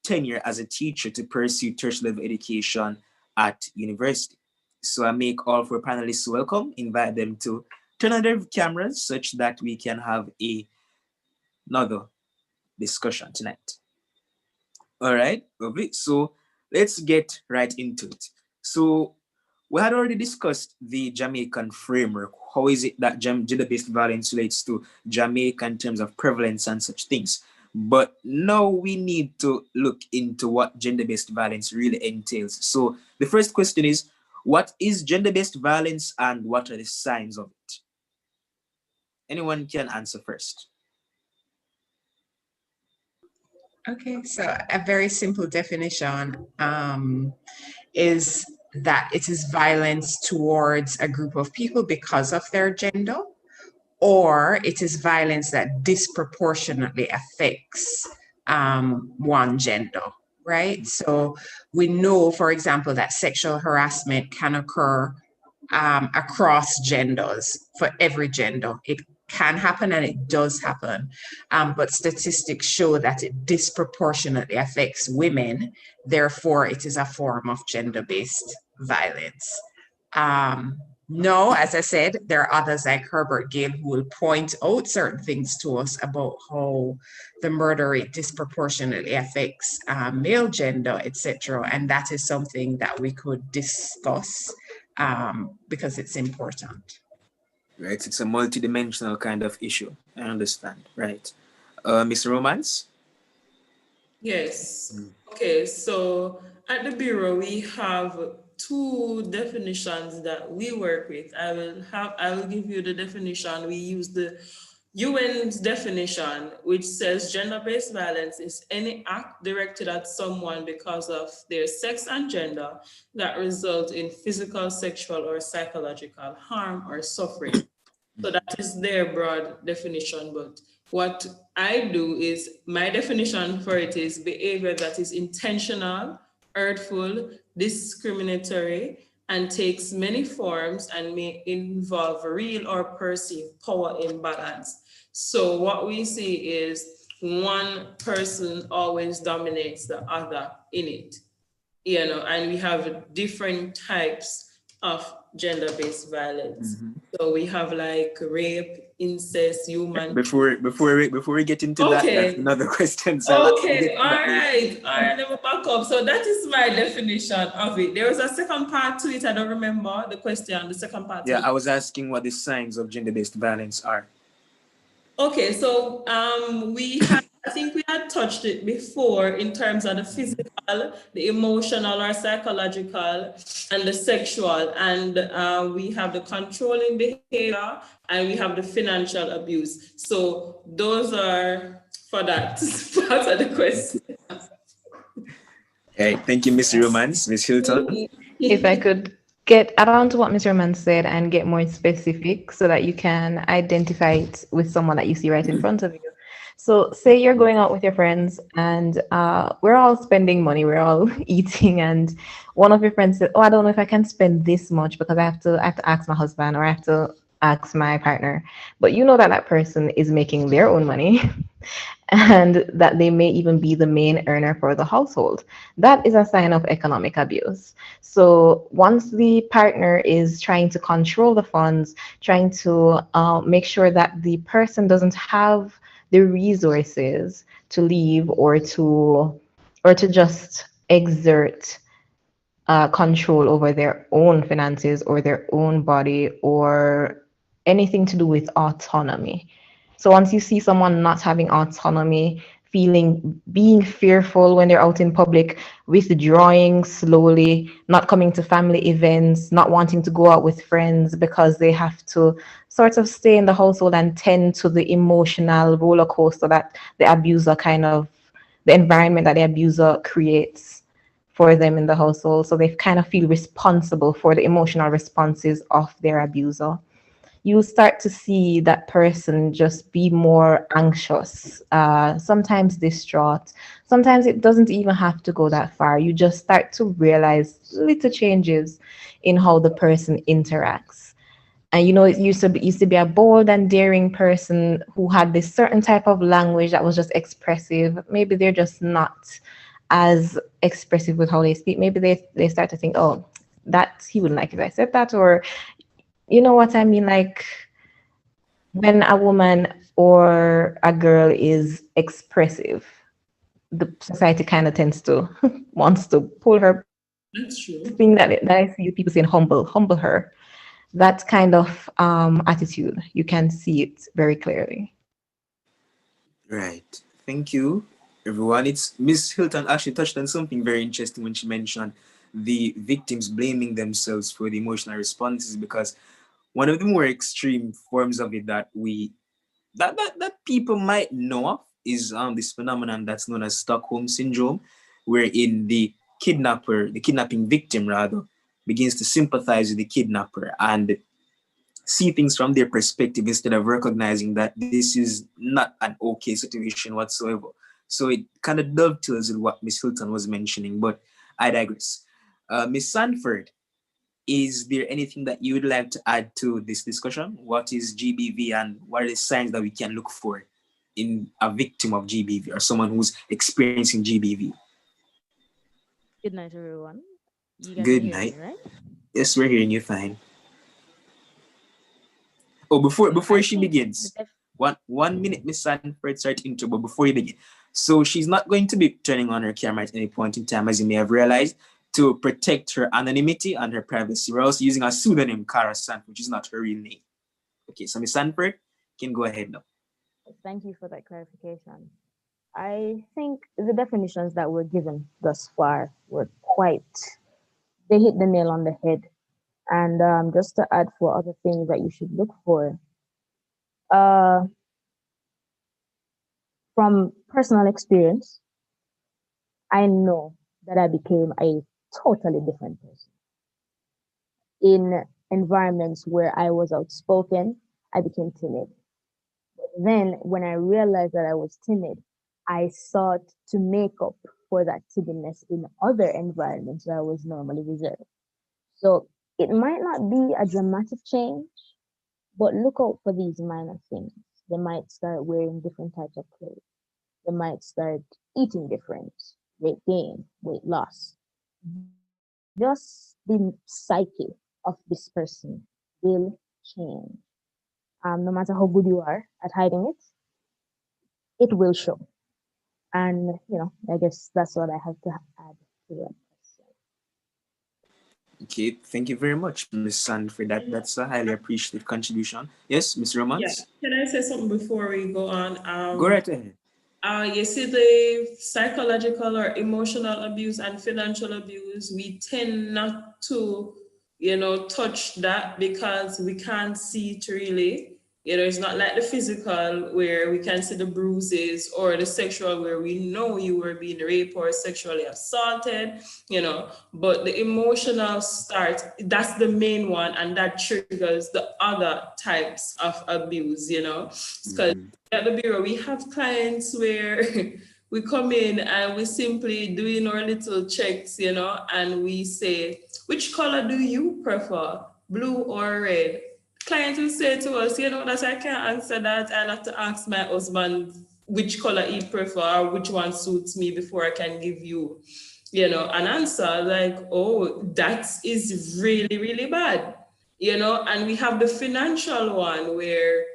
tenure as a teacher to pursue tertiary level education at university. So I make all four panelists welcome, invite them to turn on their cameras such that we can have another discussion tonight. All right, lovely. So let's get right into it. So we had already discussed the Jamaican framework. How is it that gender-based violence relates to Jamaica in terms of prevalence and such things? But now we need to look into what gender-based violence really entails. So the first question is, what is gender-based violence and what are the signs of it? Anyone can answer first. Okay, so a very simple definition is that it is violence towards a group of people because of their gender, or it is violence that disproportionately affects one gender, right? So we know, for example, that sexual harassment can occur across genders, for every gender. It can happen and it does happen, but statistics show that it disproportionately affects women. Therefore, it is a form of gender-based violence. No, as I said, there are others like Herbert Gale who will point out certain things to us about how the murder rate disproportionately affects male gender, etc. And that is something that we could discuss because it's important. Right, it's a multidimensional kind of issue. I understand, right? Ms. Romance? Yes. Okay, so at the Bureau, we have two definitions that we work with. I will give you the definition. We use the UN's definition, which says gender-based violence is any act directed at someone because of their sex and gender that result in physical, sexual, or psychological harm or suffering. So that is their broad definition. But what I do is, my definition for it is behavior that is intentional, hurtful, discriminatory, and takes many forms and may involve real or perceived power imbalance. So what we see is one person always dominates the other in it, and we have different types of gender-based violence. So we have like rape, incest, human. Before we get into that, that's another question. So okay, all right, let me back up. So that is my definition of it. There was a second part to it. I don't remember the question. The second part. Yeah, I was asking what the signs of gender-based violence are. Okay, so I think we had touched it before in terms of the physical, the emotional or psychological, and the sexual. And we have the controlling behavior and we have the financial abuse. So those are for that part of the question. Okay, thank you, Ms. Romance. Ms. Hilton? If I could add on to what Ms. Romance said and get more specific so that you can identify it with someone that you see right in front of you. So say you're going out with your friends and we're all spending money, we're all eating, and one of your friends said, "Oh, I don't know if I can spend this much because I have to ask my husband or I have to ask my partner." But you know that that person is making their own money and that they may even be the main earner for the household. That is a sign of economic abuse. So once the partner is trying to control the funds, trying to make sure that the person doesn't have the resources to leave or to just exert control over their own finances or their own body or anything to do with autonomy. So once you see someone not having autonomy, being fearful when they're out in public, withdrawing slowly, not coming to family events, not wanting to go out with friends because they have to sort of stay in the household and tend to the emotional roller coaster that the environment that the abuser creates for them in the household. So they kind of feel responsible for the emotional responses of their abuser. You start to see that person just be more anxious, sometimes distraught. Sometimes it doesn't even have to go that far. You just start to realize little changes in how the person interacts. And it used to be a bold and daring person who had this certain type of language that was just expressive. Maybe they're just not as expressive with how they speak. Maybe they start to think, oh, that he wouldn't like if I said that, or you know what I mean? Like when a woman or a girl is expressive, the society kind of tends to wants to pull her. That's true. Thing that I see people saying, humble her. That kind of attitude, you can see it very clearly. Right. Thank you, everyone. It's Miss Hilton actually touched on something very interesting when she mentioned the victims blaming themselves for the emotional responses, because one of the more extreme forms of it that people might know of is this phenomenon that's known as Stockholm syndrome, wherein the kidnapping victim rather, begins to sympathize with the kidnapper and see things from their perspective instead of recognizing that this is not an okay situation whatsoever. So it kind of dovetails with what Miss Hilton was mentioning, but I digress. Miss Sanford, is there anything that you would like to add to this discussion? What is GBV and what are the signs that we can look for in a victim of GBV or someone who's experiencing GBV? Good night, everyone. You guys Good can hear me, night. right? Yes, we're hearing you fine. Oh, before she begins, 1 minute, Miss Sanford, sorry to interrupt, but before you begin. So she's not going to be turning on her camera at any point in time, as you may have realized, to protect her anonymity and her privacy. We're also using a pseudonym, Cara Sanford, which is not her real name. Okay, so Miss Sanford can go ahead now. Thank you for that clarification. I think the definitions that were given thus far were they hit the nail on the head. And just to add for other things that you should look for, from personal experience, I know that I became a totally different person. In environments where I was outspoken, I became timid. But then when I realized that I was timid, I sought to make up for that timidness in other environments where I was normally reserved. So it might not be a dramatic change, but look out for these minor things. They might start wearing different types of clothes. They might start eating different, weight gain, weight loss. Just the psyche of this person will change. No matter how good you are at hiding it, it will show. And, I guess that's what I have to add to that. Okay, thank you very much, Miss Sanford. That's a highly appreciated contribution. Yes, Miss Yeah. Romance? Can I say something before we go on? Go right ahead. You see, the psychological or emotional abuse and financial abuse, we tend not to, touch that because we can't see it really. You know, it's not like the physical where we can see the bruises, or the sexual where we know you were being raped or sexually assaulted, you know, but the emotional start, that's the main one, and that triggers the other types of abuse, you know, because at the bureau, we have clients where we come in and we simply doing our little checks, you know, and we say, which color do you prefer, blue or red? Clients will say to us, you know, that I can't answer that. I'll have to ask my husband which color he prefer, or which one suits me before I can give you, you know, an answer. Like, oh, that is really, really bad, you know. And we have the financial one where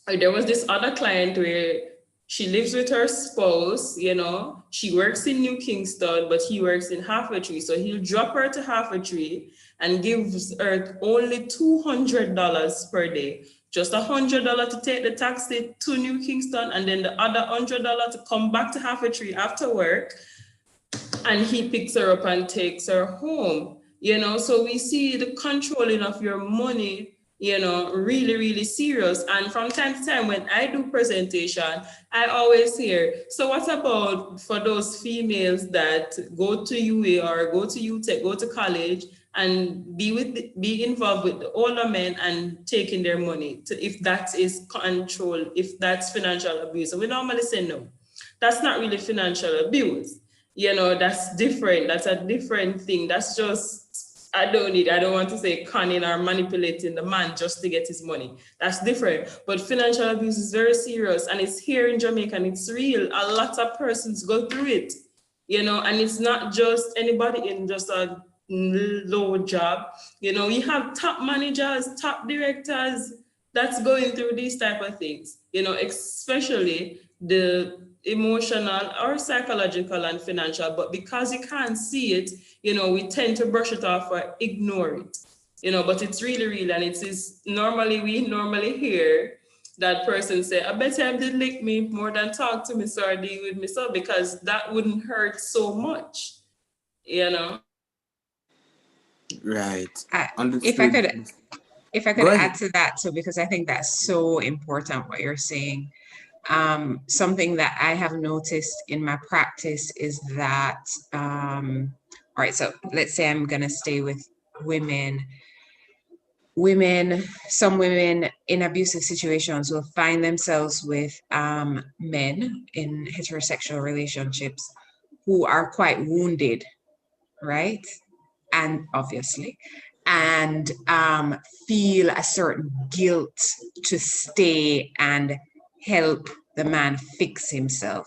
there was this other client where she lives with her spouse, you know, she works in New Kingston, but he works in Half-Way-Tree. So he'll drop her to Half-Way-Tree and gives her only $200 per day. Just $100 to take the taxi to New Kingston, and then the other $100 to come back to Half-Way-Tree after work. And he picks her up and takes her home, you know. So we see the controlling of your money, you know, really, really serious. And from time to time, when I do presentation, I always hear, so what about for those females that go to UA or go to UTech, go to college, and be involved with the older men and taking their money, if that is control, if that's financial abuse? And we normally say, no, that's not really financial abuse. You know, that's different. That's a different thing. That's just, I don't want to say conning or manipulating the man just to get his money. That's different. But financial abuse is very serious, and it's here in Jamaica, and it's real. A lot of persons go through it, you know, and it's not just anybody in just a low job. You know, you have top managers, top directors that's going through these type of things, you know, especially the emotional or psychological and financial. But because you can't see it, you know, we tend to brush it off or ignore it, you know, but it's really real. And it is we normally hear that person say, I bet him did lick me more than talk to me, so or deal with me, so, because that wouldn't hurt so much, you know. Right. If I could add to that too, because I think that's so important what you're saying. Something that I have noticed in my practice is that, all right, so let's say I'm gonna stay with women. Some women in abusive situations will find themselves with men in heterosexual relationships who are quite wounded, right? And obviously, and feel a certain guilt to stay and help the man fix himself.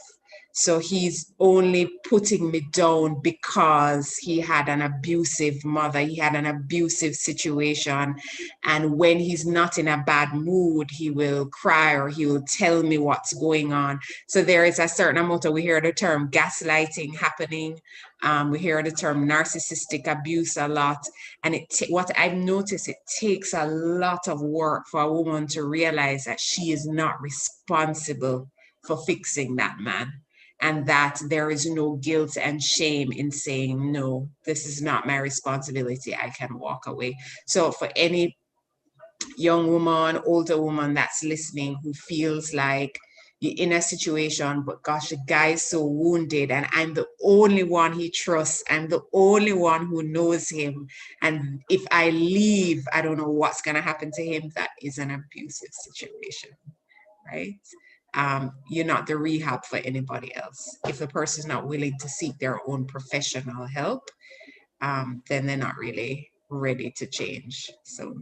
So he's only putting me down because he had an abusive mother, he had an abusive situation. And when he's not in a bad mood, he will cry or he will tell me what's going on. So there is a certain amount of, we hear the term gaslighting happening. We hear the term narcissistic abuse a lot. And what I've noticed, it takes a lot of work for a woman to realize that she is not responsible for fixing that man, and that there is no guilt and shame in saying, no, this is not my responsibility, I can walk away. So for any young woman, older woman that's listening who feels like you're in a situation, but gosh, the guy is so wounded and I'm the only one he trusts, I'm the only one who knows him, and if I leave, I don't know what's going to happen to him, that is an abusive situation, right? You're not the rehab for anybody else. If the person is not willing to seek their own professional help, then they're not really ready to change. So,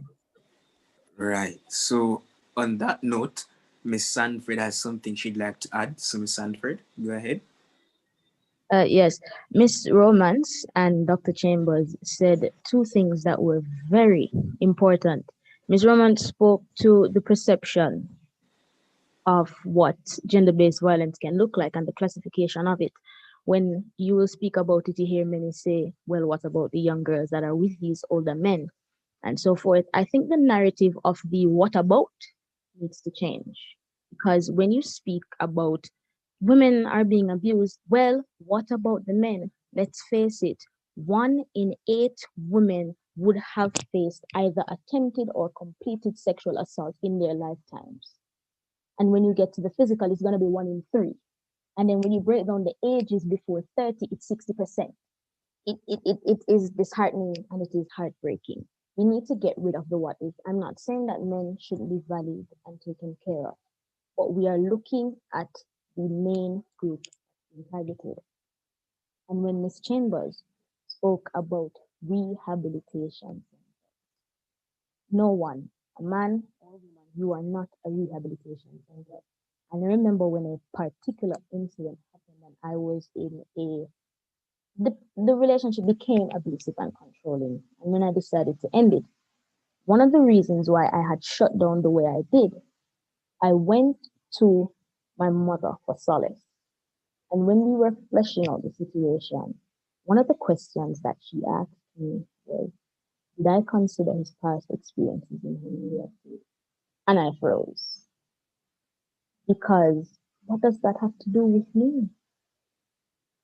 right. So on that note, Miss Sanford has something she'd like to add. So Miss Sanford, go ahead. Yes, Miss Romance and Dr. Chambers said two things that were very important. Miss Romance spoke to the perception of what gender-based violence can look like and the classification of it. When you will speak about it, you hear many say, well, what about the young girls that are with these older men and so forth? I think the narrative of the what about needs to change, because when you speak about women are being abused, well, what about the men? Let's face it, 1 in 8 women would have faced either attempted or completed sexual assault in their lifetimes. And when you get to the physical, it's going to be 1 in 3. And then when you break down the ages before 30, it's 60%. It is disheartening and it is heartbreaking. We need to get rid of the what if. I'm not saying that men shouldn't be valued and taken care of, but we are looking at the main group being targeted. And when Ms. Chambers spoke about rehabilitation, no one, a man or woman, you are not a rehabilitation center. And I remember when a particular incident happened and I was in the relationship became abusive and controlling. And when I decided to end it, one of the reasons why I had shut down the way I did, I went to my mother for solace. And when we were fleshing out the situation, one of the questions that she asked me was, did I consider his past experiences in him? And I froze. Because what does that have to do with me?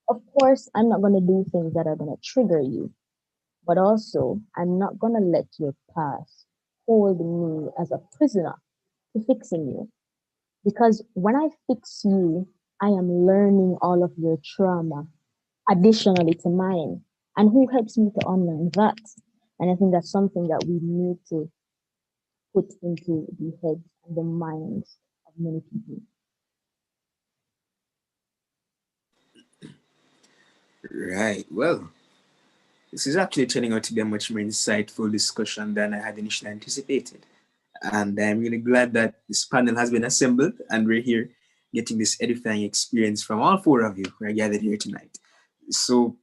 Of course, I'm not going to do things that are going to trigger you, but also I'm not going to let your past hold me as a prisoner to fixing you. Because when I fix you, I am learning all of your trauma additionally to mine. And who helps me to unlearn that? And I think that's something that we need to put into the heads and the minds of many people. Right. Well, this is actually turning out to be a much more insightful discussion than I had initially anticipated. And I'm really glad that this panel has been assembled and we're here getting this edifying experience from all 4 of you who are gathered here tonight. So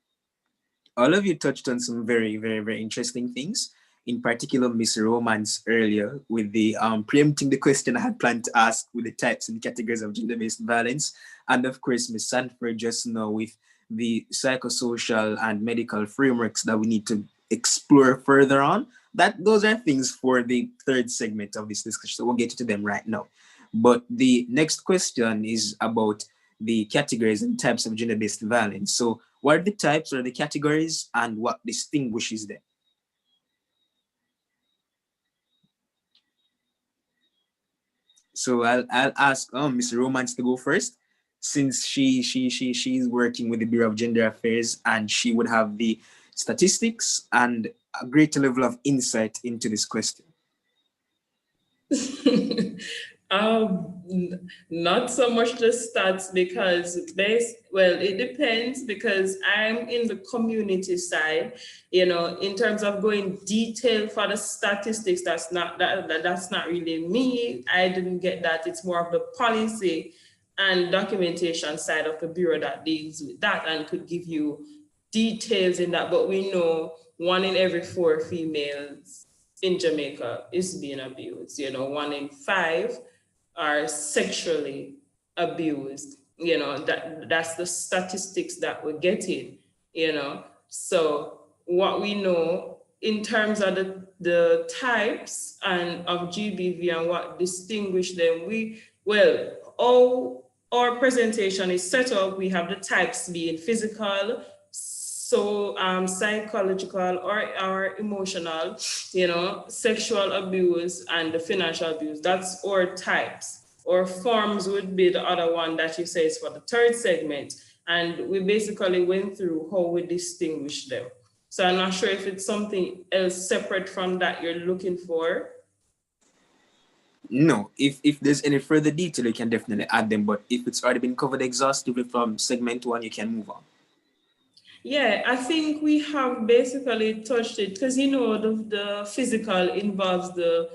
all of you touched on some very, very, very interesting things. In particular, Miss Romance earlier with the preempting the question I had planned to ask with the types and categories of gender-based violence. And of course, Miss Sanford just now with the psychosocial and medical frameworks that we need to explore further on. Those are things for the 3rd segment of this discussion. So we'll get to them right now. But the next question is about the categories and types of gender-based violence. So what are the types or the categories and what distinguishes them? So I'll ask Mr. Romance to go first, since she's working with the Bureau of Gender Affairs and she would have the statistics and a greater level of insight into this question. Not so much the stats because it depends because I'm in the community side, in terms of going detail for the statistics, that's not really me. I didn't get that. It's more of the policy and documentation side of the Bureau that deals with that and could give you details in that. But we know 1 in every 4 females in Jamaica is being abused. 1 in 5 are sexually abused. That's the statistics that we're getting. So what we know in terms of the types and of GBV and what distinguish them, our presentation is set up. We have the types being physical, psychological or emotional, sexual abuse and the financial abuse. That's our types. Or forms would be the other one that you say is for the 3rd segment. And we basically went through how we distinguish them. So I'm not sure if it's something else separate from that you're looking for. No, if there's any further detail, you can definitely add them. But if it's already been covered exhaustively from segment 1, you can move on. Yeah, I think we have basically touched it because the physical involves the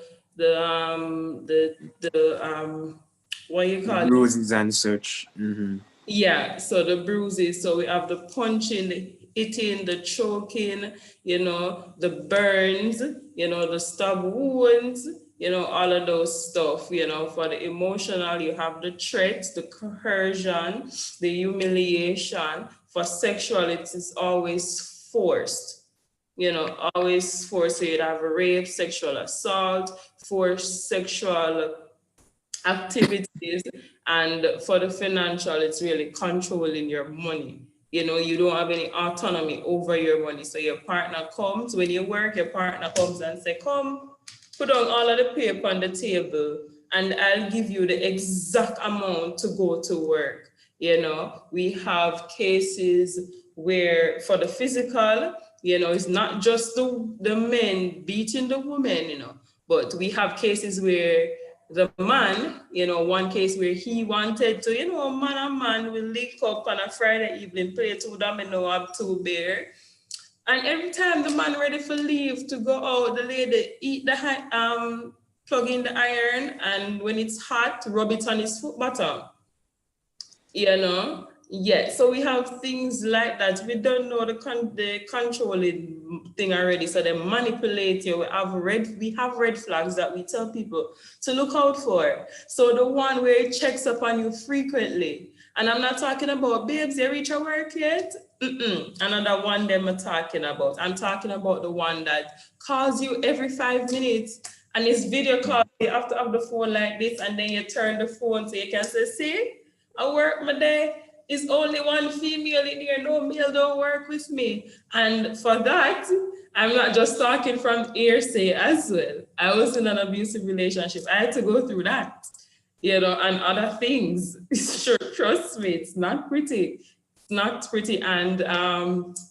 what you call bruises and such. Mm-hmm. Yeah, so the bruises. So we have the punching, the hitting, the choking, the burns, the stab wounds, all of those stuff. For the emotional, you have the threats, the coercion, the humiliation. For sexual, it is always forced, always forced. So you'd have a rape, sexual assault, forced sexual activities. And for the financial, it's really controlling your money. You know, you don't have any autonomy over your money. So your partner comes, when you work, your partner comes and say, come, put on all of the paper on the table and I'll give you the exact amount to go to work. You know, we have cases where for the physical, you know, it's not just the men beating the women, you know, but we have cases where the man, you know, one case where he wanted to, you know, man and man will link up on a Friday evening, play two domino, have two beer. And every time the man ready for leave to go out, the lady eat the plug in the iron, and when it's hot, rub it on his foot bottom. You know, yeah. So we have things like that. We don't know the controlling thing already, so they manipulate you. We have red flags that we tell people to look out for. So the one where it checks up on you frequently, and I'm not talking about babes, you reach your work yet? Another one them I'm talking about. I'm talking about the one that calls you every 5 minutes and it's video call. You have to have the phone like this, and then you turn the phone so you can say, see, I work my day. It's only one female in here. No male don't work with me. And for that, I'm not just talking from hearsay as well. I was in an abusive relationship. I had to go through that, you know, and other things. Sure, trust me, it's not pretty. It's not pretty. And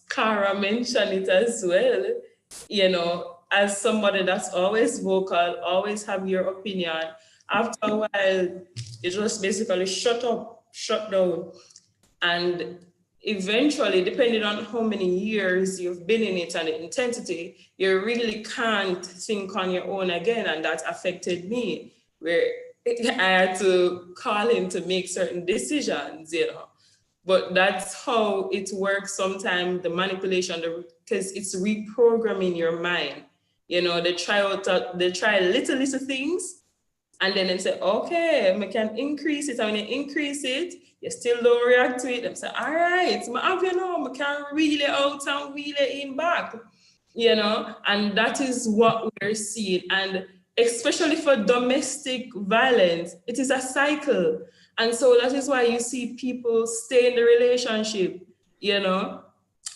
Cara mentioned it as well, you know, as somebody that's always vocal, always have your opinion. After a while, you just basically shut up, shut down. And eventually, depending on how many years you've been in it and the intensity, you really can't think on your own again. And that affected me, where I had to call him to make certain decisions, you know. But that's how it works sometimes, the manipulation, because it's reprogramming your mind. You know, they try little things, and then they say, okay, we can increase it. And when you increase it, you still don't react to it. They say, all right, I have you know, we can reel it out and wheel it in back. You know, and that is what we're seeing. And especially for domestic violence, it is a cycle. And so that is why you see people stay in the relationship, you know.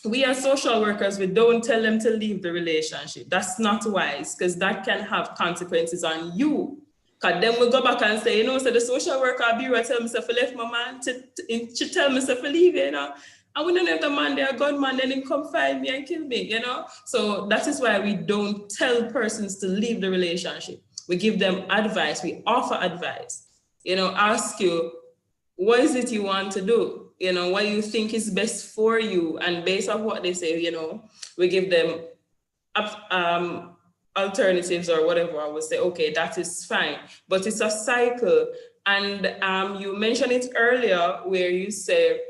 We as social workers, we don't tell them to leave the relationship. That's not wise, because that can have consequences on you. Because then we go back and say, you know, so the social worker bureau tell me to left my man, she tell me to leave, you know. And we don't know if the man, they're a gunman, then he come find me and kill me, you know. So that is why we don't tell persons to leave the relationship. We give them advice, we offer advice, you know, ask you, what is it you want to do? You know, what you think is best for you, and based on what they say, you know, we give them alternatives or whatever. I would say, okay, that is fine, but it's a cycle. And you mentioned it earlier where you say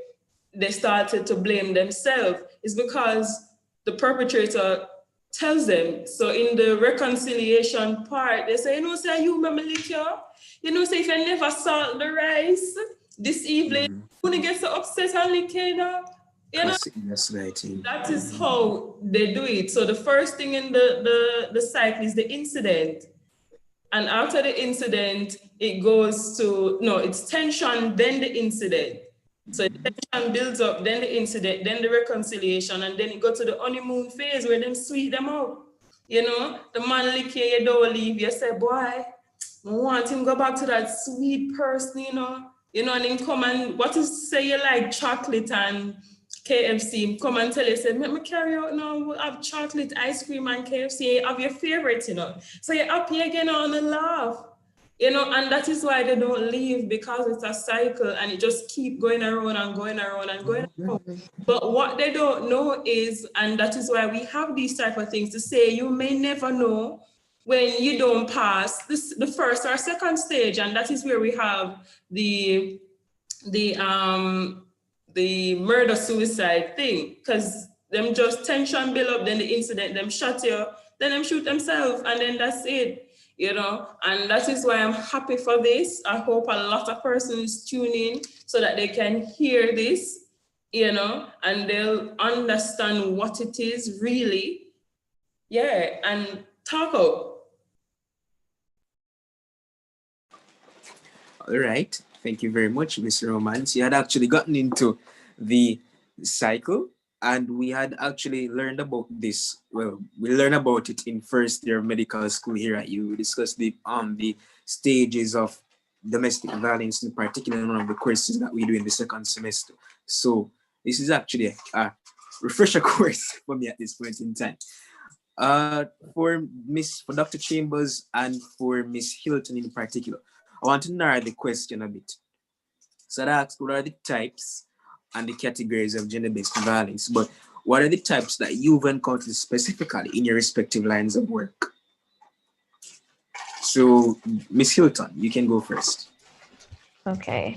they started to blame themselves. It's because the perpetrator tells them. So in the reconciliation part, they say, you know, say you remember liquor, you know, say if you never salt the rice this evening, when get so upset and liquor, you know. That's right. That is how they do it. So the first thing in the cycle is the incident. And after the incident, it goes to, no, it's tension, then the incident. So the tension builds up, then the incident, then the reconciliation, and then it goes to the honeymoon phase where them sweet them out. You know, the man lick you don't leave, you say, boy, I want him go back to that sweet person, you know, and him come and, what is say you like chocolate and KFC, come and tell you, say, let me carry out now, we'll have chocolate, ice cream and KFC, have your favorite, you know. So you're happy again on the laugh, you know, and that is why they don't leave, because it's a cycle and it just keep going around and going around and going around. But what they don't know is, and that is why we have these type of things to say, you may never know when you don't pass the first or second stage, and that is where we have the murder-suicide thing, because them just tension build up, then the incident, them shot you, then them shoot themselves, and then that's it, you know. And that is why I'm happy for this. I hope a lot of persons tune in so that they can hear this, you know, and they'll understand what it is really, yeah, and talk out. All right. Thank you very much, Mr. Romance. You had actually gotten into the cycle, and we had actually learned about this. Well, we learned about it in first year of medical school here at U. We discussed the stages of domestic violence in particular in one of the courses that we do in the second semester. So this is actually a refresher course for me at this point in time. For Dr. Chambers and for Miss Hilton in particular, I want to narrow the question a bit. So I asked what are the types and the categories of gender-based violence, but what are the types that you've encountered specifically in your respective lines of work? So, Miss Hilton, you can go first. Okay.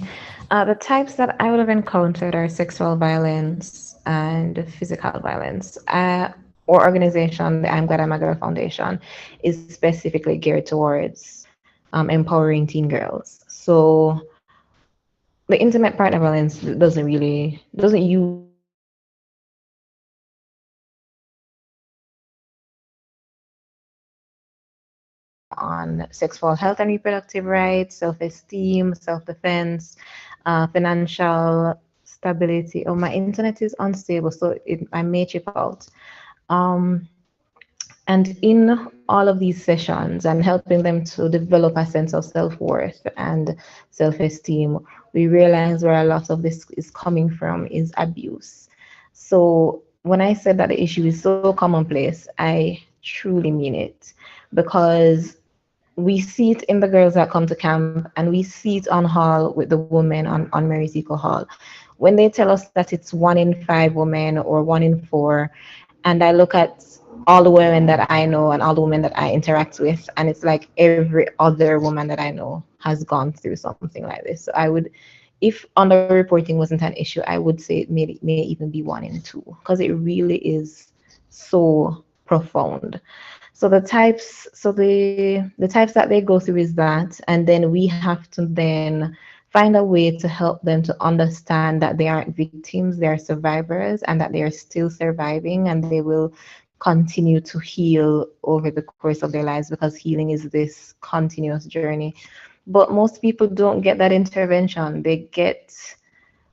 The types that I would have encountered are sexual violence and physical violence. Our organization, the I'm Glad I'm a Girl Foundation, is specifically geared towards empowering teen girls. So the intimate partner violence doesn't use on sexual health and reproductive rights, self-esteem, self-defense, financial stability. Oh, my internet is unstable, so I may chip out. And in all of these sessions and helping them to develop a sense of self-worth and self-esteem, we realize where a lot of this is coming from is abuse. So when I said that the issue is so commonplace, I truly mean it, because we see it in the girls that come to camp, and we see it on hall with the women on Mary's Eco Hall. When they tell us that it's 1 in 5 women or 1 in 4, and I look at all the women that I know and all the women that I interact with, and it's like every other woman that I know has gone through something like this. So I would, if underreporting wasn't an issue, I would say it may even be 1 in 2, because it really is so profound. So the types that they go through is that, and then we have to then find a way to help them to understand that they aren't victims, they are survivors, and that they are still surviving, and they will continue to heal over the course of their lives, because healing is this continuous journey. But most people don't get that intervention.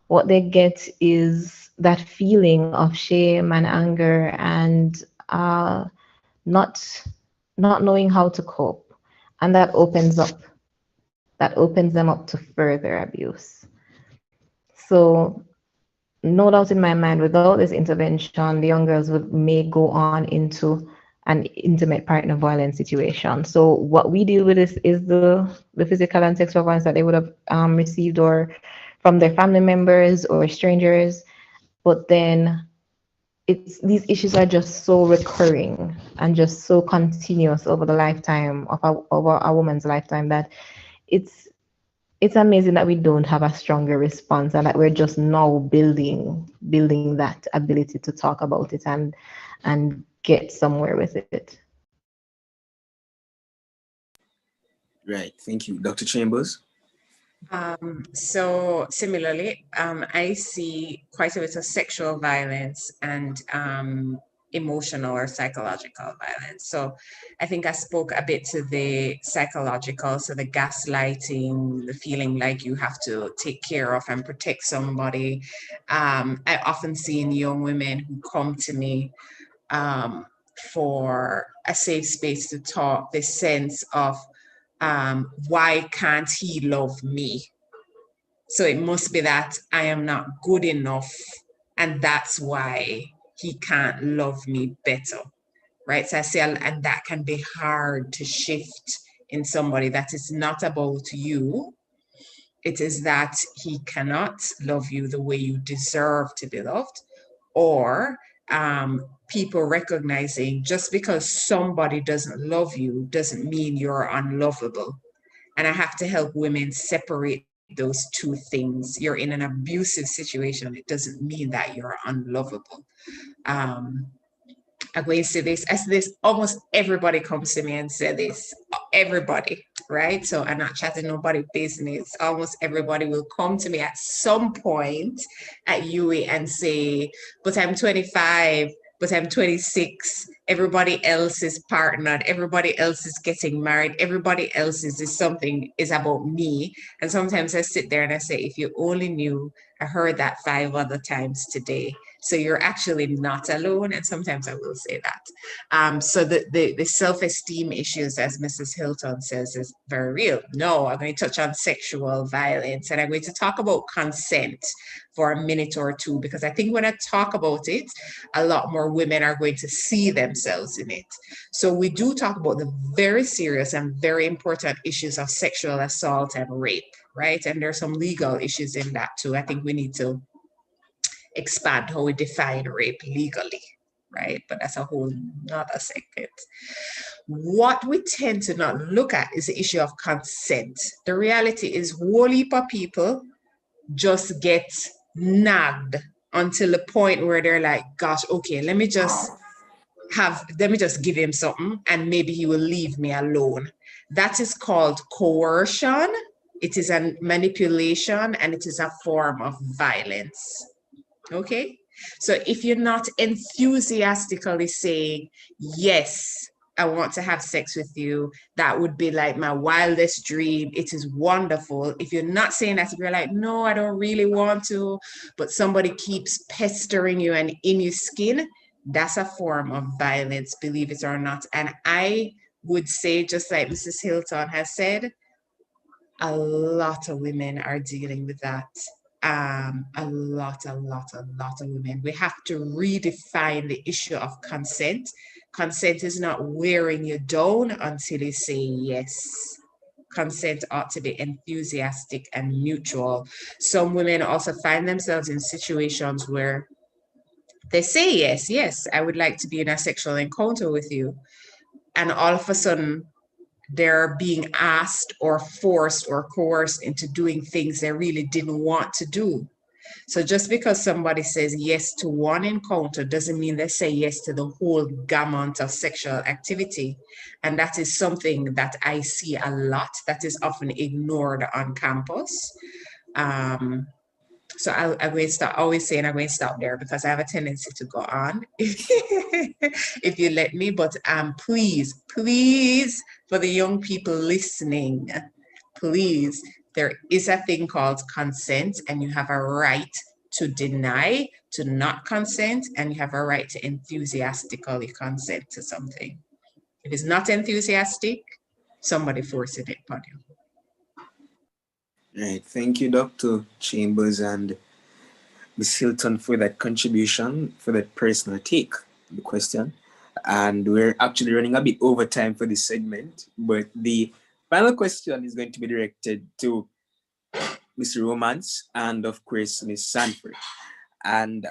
What they get is that feeling of shame and anger and not knowing how to cope, and that opens them up to further abuse. So no doubt in my mind, without this intervention, the young girls may go on into an intimate partner violence situation. So what we deal with is the physical and sexual violence that they would have received or from their family members or strangers, but then these issues are just so recurring and just so continuous over the lifetime of a woman's lifetime that it's amazing that we don't have a stronger response, and that we're just now building that ability to talk about it and get somewhere with it. Right. Thank you. Dr. Chambers? So similarly, I see quite a bit of sexual violence and emotional or psychological violence. So I think I spoke a bit to the psychological, so the gaslighting, the feeling like you have to take care of and protect somebody. I often see in young women who come to me for a safe space to talk, this sense of why can't he love me? So it must be that I am not good enough, and that's why he can't love me better, right? So I say, and that can be hard to shift in somebody, that it's not about you. It is that he cannot love you the way you deserve to be loved, or people recognizing just because somebody doesn't love you doesn't mean you're unlovable. And I have to help women separate those two things. You're in an abusive situation, it doesn't mean that you're unlovable. I'm going to say this, as this, almost everybody comes to me and say this, everybody, right? So I'm not chatting nobody business. Almost everybody will come to me at some point at UWI and say, but I'm 25, but I'm 26. Everybody else is partnered. Everybody else is getting married. Everybody else is something is about me. And sometimes I sit there and I say, if you only knew, I heard that 5 other times today. So you're actually not alone. And sometimes I will say that. So the self-esteem issues, as Mrs. Hilton says, is very real. No, I'm going to touch on sexual violence, and I'm going to talk about consent for a minute or two, because I think when I talk about it, a lot more women are going to see themselves in it. So we do talk about the very serious and very important issues of sexual assault and rape, right? And there's some legal issues in that too. I think we need to expand how we define rape legally, right? But that's a whole nother segment. What we tend to not look at is the issue of consent. The reality is whole heap of people just get nagged until the point where they're like, gosh, okay, let me just give him something and maybe he will leave me alone. That is called coercion. It is a manipulation, and it is a form of violence. Okay? So if you're not enthusiastically saying, yes, I want to have sex with you, that would be like my wildest dream. It is wonderful. If you're not saying that, if you're like, no, I don't really want to, but somebody keeps pestering you and in your skin, that's a form of violence, believe it or not. And I would say, just like Mrs. Hilton has said, a lot of women are dealing with that. A lot of women. We have to redefine the issue of consent. Consent is not wearing you down until you say yes. Consent ought to be enthusiastic and mutual. Some women also find themselves in situations where they say yes, I would like to be in a sexual encounter with you. And all of a sudden, they're being asked or forced or coerced into doing things they really didn't want to do. So just because somebody says yes to one encounter doesn't mean they say yes to the whole gamut of sexual activity. And that is something that I see a lot that is often ignored on campus. So I'm going to stop always saying I'm going to stop there because I have a tendency to go on if you let me. But please, for the young people listening, please, there is a thing called consent, and you have a right to deny, to not consent, and you have a right to enthusiastically consent to something. If it's not enthusiastic, somebody forcing it upon you. Right. Thank you, Dr. Chambers and Ms. Hilton, for that contribution, for that personal take on the question. And we're actually running a bit over time for this segment, but the final question is going to be directed to Ms. Romance and, of course, Ms. Sanford. And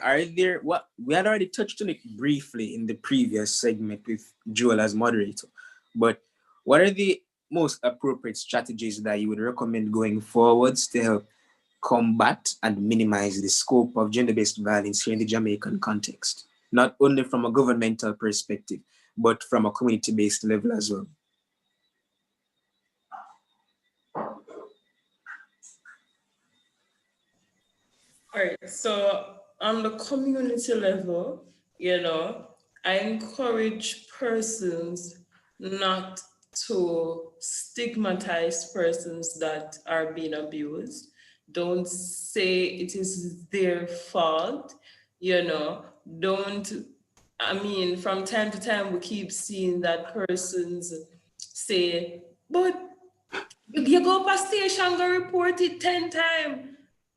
we had already touched on it briefly in the previous segment with Joel as moderator, but what are the most appropriate strategies that you would recommend going forwards to help combat and minimize the scope of gender-based violence here in the Jamaican context, not only from a governmental perspective, but from a community-based level as well? All right, so on the community level, I encourage persons not to stigmatize persons that are being abused. Don't say it is their fault, from time to time we keep seeing that persons say, but you go past station, go report it 10 times,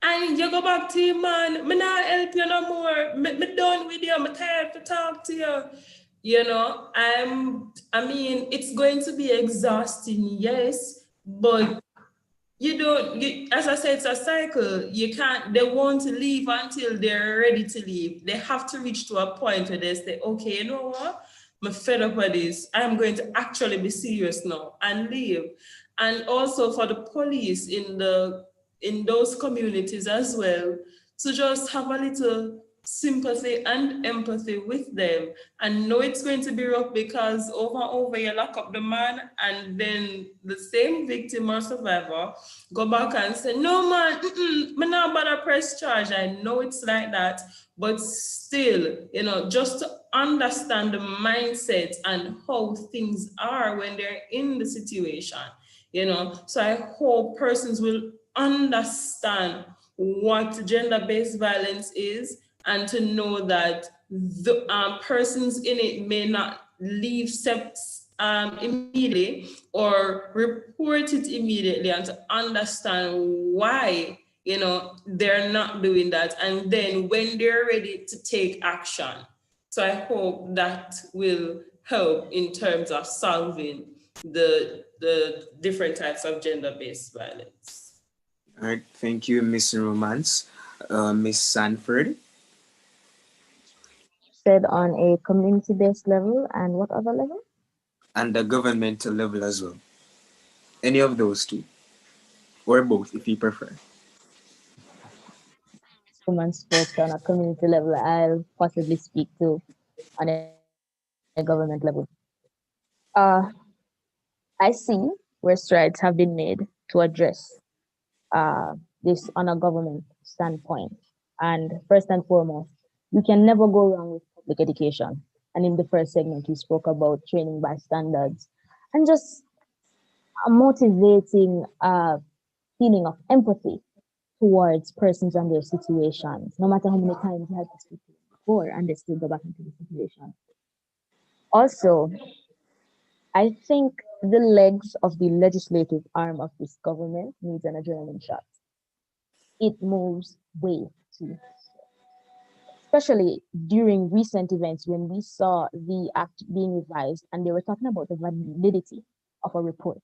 and you go back to your man, me not help you no more, me done with you, I'm tired to talk to you. It's going to be exhausting, yes, but as I said, it's a cycle. They won't leave until they're ready to leave. They have to reach to a point where they say, okay, you know what? I'm fed up with this. I'm going to actually be serious now and leave. And also for the police in those communities as well, to just have a little sympathy and empathy with them, and know it's going to be rough because over and over you lock up the man, and then the same victim or survivor go back and say, no man, me not bother press charge. I know it's like that, but still, you know, just to understand the mindset and how things are when they're in the situation, you know. So I hope persons will understand what gender-based violence is, and to know that the persons in it may not leave steps immediately or report it immediately, and to understand why, you know, they're not doing that, and then when they're ready to take action. So I hope that will help in terms of solving the different types of gender-based violence. All right, thank you, Miss Romance. Miss Sanford. Said on a community-based level, and what other level? And the governmental level as well. Any of those two, or both, if you prefer. Someone spoke on a community level, I'll possibly speak to on a government level. I see where strides have been made to address this on a government standpoint. And first and foremost, you can never go wrong with public education. And in the first segment, you spoke about training by standards and just a motivating feeling of empathy towards persons and their situations, no matter how many times you had to speak to them before and they still go back into the situation. Also, I think the legs of the legislative arm of this government needs an adrenaline shot. It moves way too, especially during recent events when we saw the act being revised and they were talking about the validity of a report.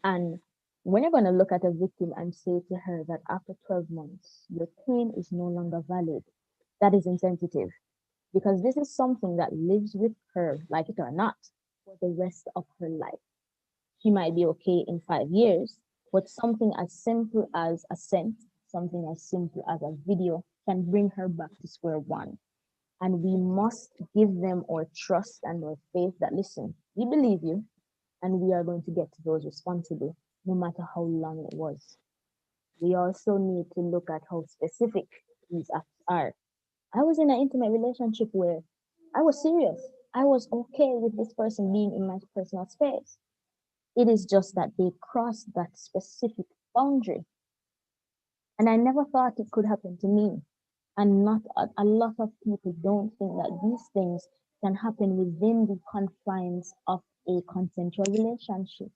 And when you're going to look at a victim and say to her that after 12 months, your pain is no longer valid, that is insensitive, because this is something that lives with her, like it or not, for the rest of her life. She might be okay in 5 years, but something as simple as a scent, something as simple as a video can bring her back to square one. And we must give them our trust and our faith that, listen, we believe you, and we are going to get to those responsible, no matter how long it was. We also need to look at how specific these acts are. I was in an intimate relationship where I was serious. I was okay with this person being in my personal space. It is just that they crossed that specific boundary. And I never thought it could happen to me. And not a lot of people don't think that these things can happen within the confines of a consensual relationship.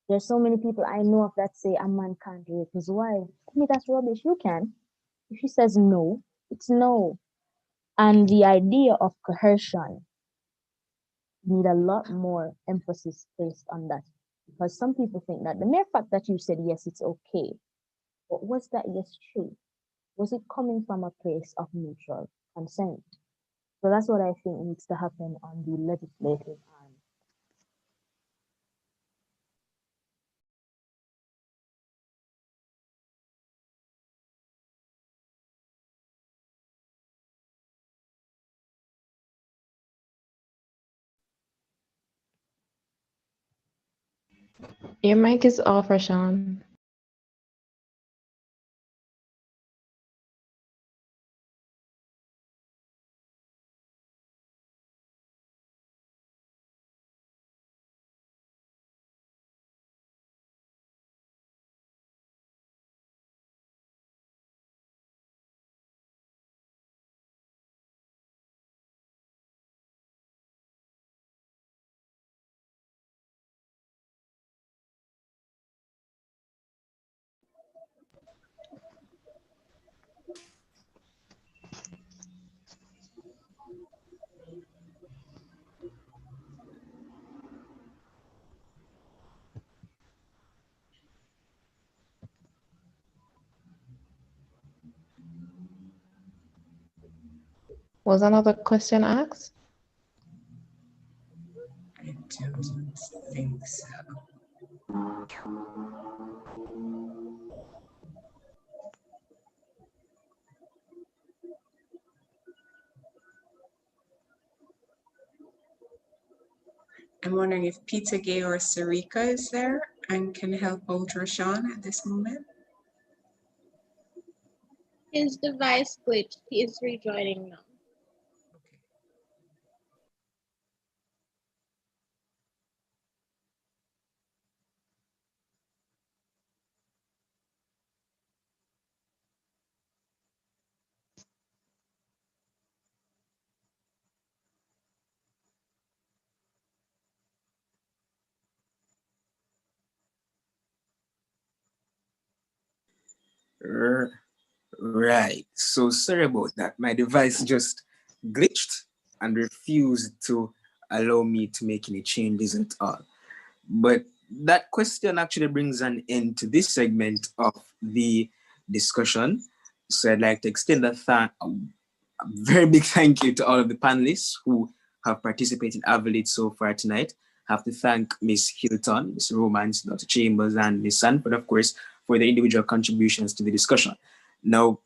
There's so many people I know of that say a man can't rape his wife. To me, that's rubbish. You can. If she says no, it's no. And the idea of coercion need a lot more emphasis placed on that, because some people think that the mere fact that you said yes, it's okay, but was that yes true? Was it coming from a place of mutual consent? So that's what I think needs to happen on the legislative arm. Your mic is off, Rashawn. Was another question asked? I don't think so. I'm wondering if Peter Gay or Sarika is there and can help out Rashawn at this moment. His device glitched. He is rejoining now. Right. So sorry about that. My device just glitched and refused to allow me to make any changes at all. But that question actually brings an end to this segment of the discussion. So I'd like to extend a very big thank you to all of the panelists who have participated avidly so far tonight. I have to thank Ms. Hilton, Ms. Romance, Dr. Chambers, and Ms. Sanford, of course, for the individual contributions to the discussion. Now,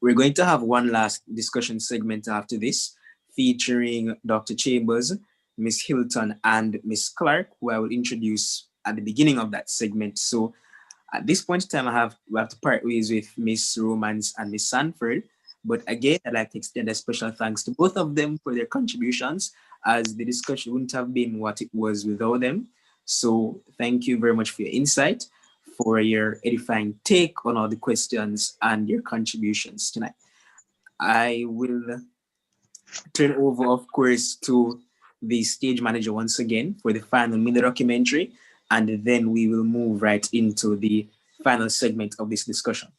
we're going to have one last discussion segment after this, featuring Dr. Chambers, Ms. Hilton, and Ms. Clark, who I will introduce at the beginning of that segment. So at this point in time, we have to part ways with Ms. Romance and Ms. Sanford. But again, I'd like to extend a special thanks to both of them for their contributions, as the discussion wouldn't have been what it was without them. So thank you very much for your insight, for your edifying take on all the questions and your contributions tonight. I will turn over, of course, to the stage manager once again for the final mini documentary, and then we will move right into the final segment of this discussion.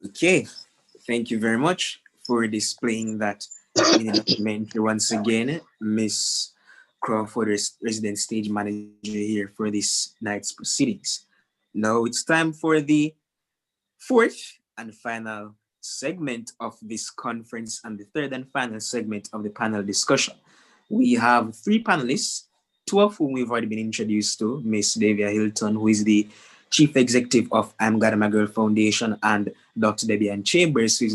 Okay, thank you very much for displaying that mini documentary once again, Miss Crawford, resident stage manager here for this night's proceedings. Now it's time for the fourth and final segment of this conference and the third and final segment of the panel discussion. We have three panelists, two of whom we've already been introduced to, Miss Davia Hilton, who is the Chief Executive of I'm Glad I'm a Girl Foundation, and Dr. Debbie Chambers, who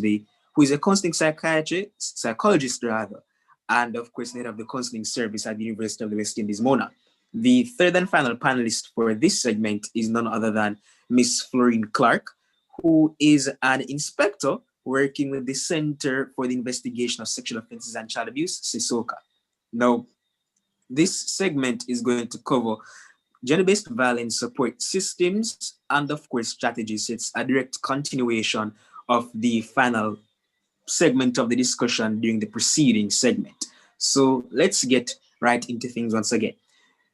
is a counseling psychologist, and of course, head of the counseling service at the University of the West Indies, Mona. The third and final panelist for this segment is none other than Miss Florine Clark, who is an inspector working with the Center for the Investigation of Sexual Offences and Child Abuse, CISOCA. Now, this segment is going to cover gender-based violence support systems and, of course, strategies. It's a direct continuation of the final segment of the discussion during the preceding segment. So let's get right into things once again.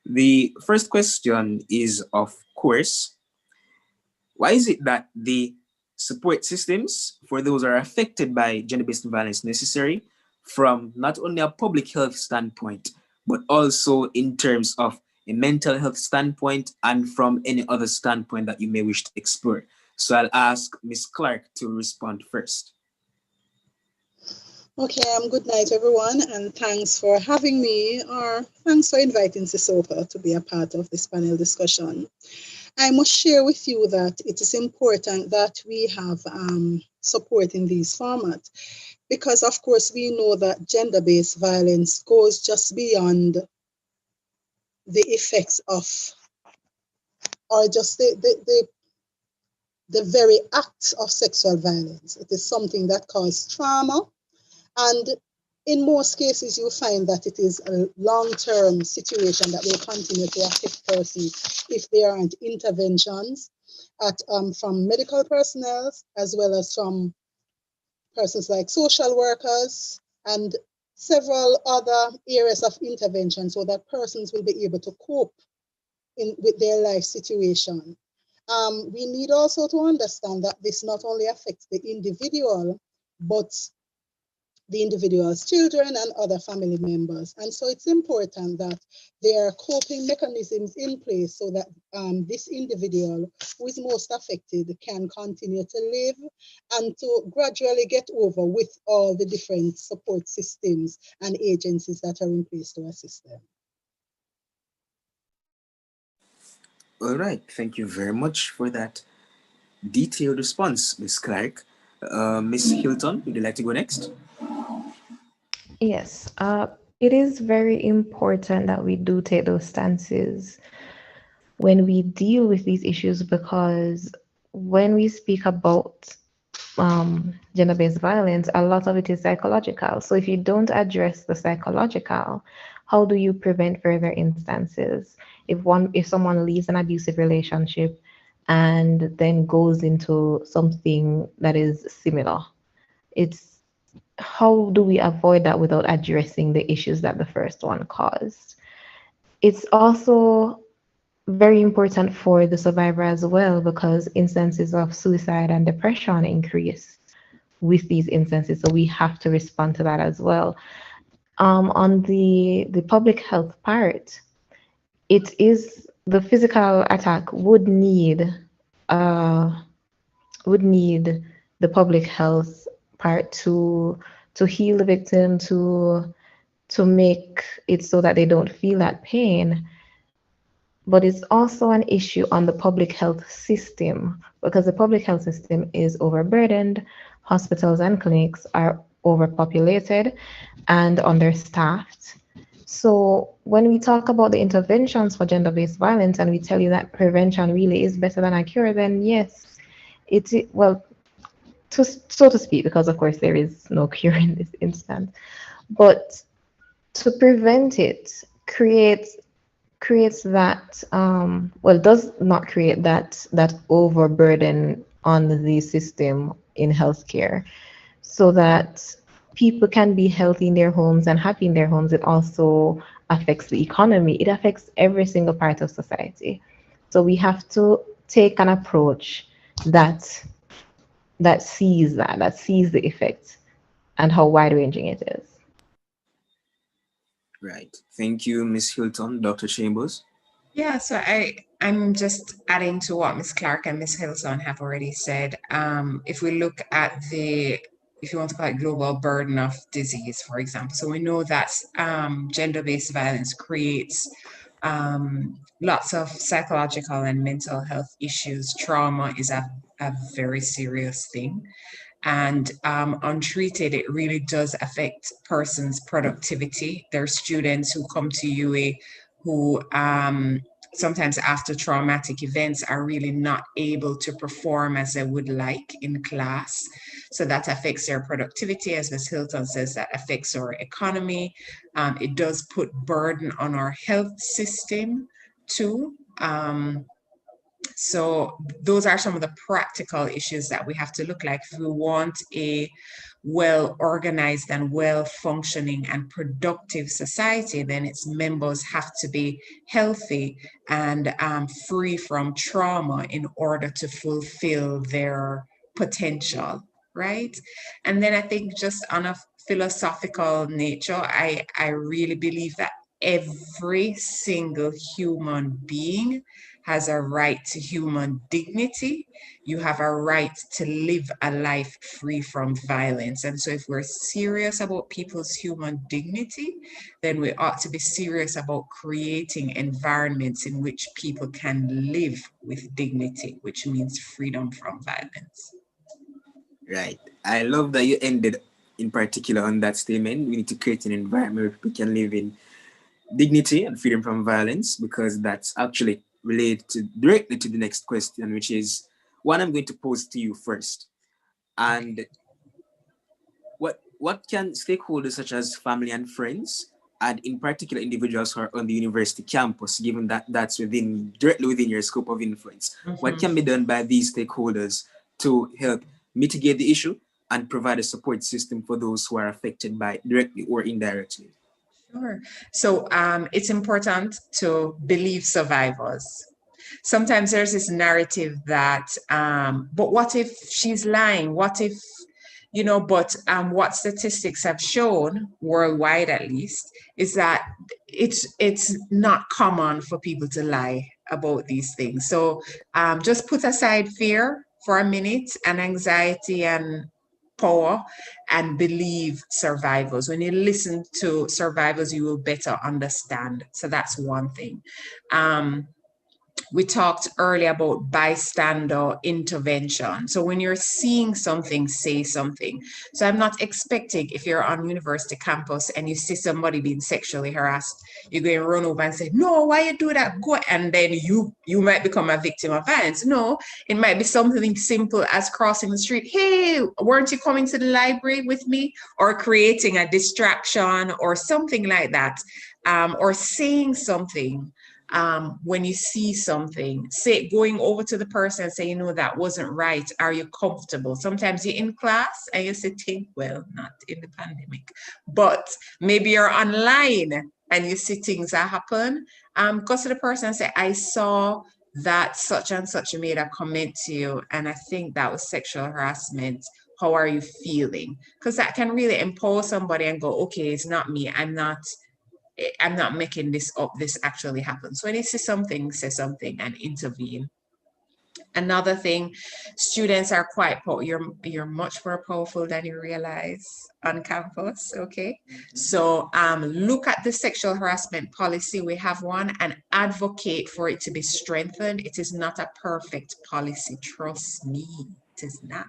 The first question is, of course, why is it that the support systems for those who are affected by gender-based violence necessary from not only a public health standpoint, but also in terms of a mental health standpoint and from any other standpoint that you may wish to explore? So I'll ask Ms. Clark to respond first. Okay, good night, everyone, and thanks for having me, or thanks for inviting CISOCA to be a part of this panel discussion. I must share with you that it is important that we have support in these formats, because of course we know that gender-based violence goes just beyond the effects of, or just the very acts of sexual violence. It is something that causes trauma. And in most cases, you find that it is a long-term situation that will continue to affect persons if there aren't interventions from medical personnel, as well as from persons like social workers and several other areas of intervention, so that persons will be able to cope with their life situation. We need also to understand that this not only affects the individual, but the individual's children and other family members. And so it's important that there are coping mechanisms in place so that this individual who is most affected can continue to live and to gradually get over with all the different support systems and agencies that are in place to assist them. All right, thank you very much for that detailed response, Ms. Clark. Ms. Hilton, would you like to go next? Yes, it is very important that we do take those stances when we deal with these issues, because when we speak about gender-based violence, a lot of it is psychological. So if you don't address the psychological, how do you prevent further instances? If someone leaves an abusive relationship and then goes into something that is similar, how do we avoid that without addressing the issues that the first one caused? It's also very important for the survivor as well, because instances of suicide and depression increase with these instances. So we have to respond to that as well. On the public health part, it is the physical attack would need the public health part to heal the victim, to make it so that they don't feel that pain. But it's also an issue on the public health system, because the public health system is overburdened. Hospitals and clinics are overpopulated and understaffed. So when we talk about the interventions for gender-based violence and we tell you that prevention really is better than a cure, then yes, so to speak, because of course there is no cure in this instance. But to prevent it creates that, does not create that overburden on the system in healthcare, so that people can be healthy in their homes and happy in their homes. It also affects the economy. It affects every single part of society. So we have to take an approach that sees the effect and how wide-ranging it is. Right. Thank you, Ms. Hilton. Dr. Chambers? Yeah, so I I'm just adding to what Ms. Clark and Ms. Hilton have already said. If we look at if you want to call it global burden of disease, for example, so we know that gender-based violence creates lots of psychological and mental health issues. Trauma is a very serious thing. And untreated, it really does affect persons' productivity. There are students who come to UA who sometimes after traumatic events are really not able to perform as they would like in class. So that affects their productivity. As Ms. Hilton says, that affects our economy. It does put burden on our health system too. So those are some of the practical issues that we have to look like if we want a well-organized and well-functioning and productive society. Then its members have to be healthy and free from trauma in order to fulfill their potential, right? And then I think just on a philosophical nature, I really believe that every single human being has a right to human dignity. You have a right to live a life free from violence. And so if we're serious about people's human dignity, then we ought to be serious about creating environments in which people can live with dignity, which means freedom from violence. Right. I love that you ended in particular on that statement. We need to create an environment where people can live in dignity and freedom from violence, because that's actually related directly to the next question, which is one I'm going to pose to you first. And what can stakeholders such as family and friends, and in particular individuals who are on the university campus, given that that's directly within your scope of influence, what can be done by these stakeholders to help mitigate the issue and provide a support system for those who are affected by it directly or indirectly? Sure. So it's important to believe survivors. Sometimes there's this narrative that, but what if she's lying? What if, but what statistics have shown, worldwide at least, is that it's not common for people to lie about these things. So just put aside fear for a minute and anxiety and power and believe survivors. When you listen to survivors, you will better understand. So that's one thing. We talked earlier about bystander intervention. So when you're seeing something, say something. So I'm not expecting, if you're on university campus and you see somebody being sexually harassed, you're going to run over and say, no, why you do that? Go. And then you might become a victim of violence. No, it might be something simple as crossing the street. Hey, weren't you coming to the library with me? Or creating a distraction or something like that. Or saying something. When you see something, going over to the person and say, that wasn't right. Are you comfortable? Sometimes you're in class and you're sitting, well, not in the pandemic, but maybe you're online and you see things that happen. Go to the person and say, I saw that such and such made a comment to you, and I think that was sexual harassment. How are you feeling? Because that can really empower somebody and go, okay, it's not me. I'm not making this up, this actually happens. So when you see something, say something and intervene. Another thing, students are quite you're much more powerful than you realize on campus, okay? So look at the sexual harassment policy. We have one, and advocate for it to be strengthened. It is not a perfect policy, trust me. It is not.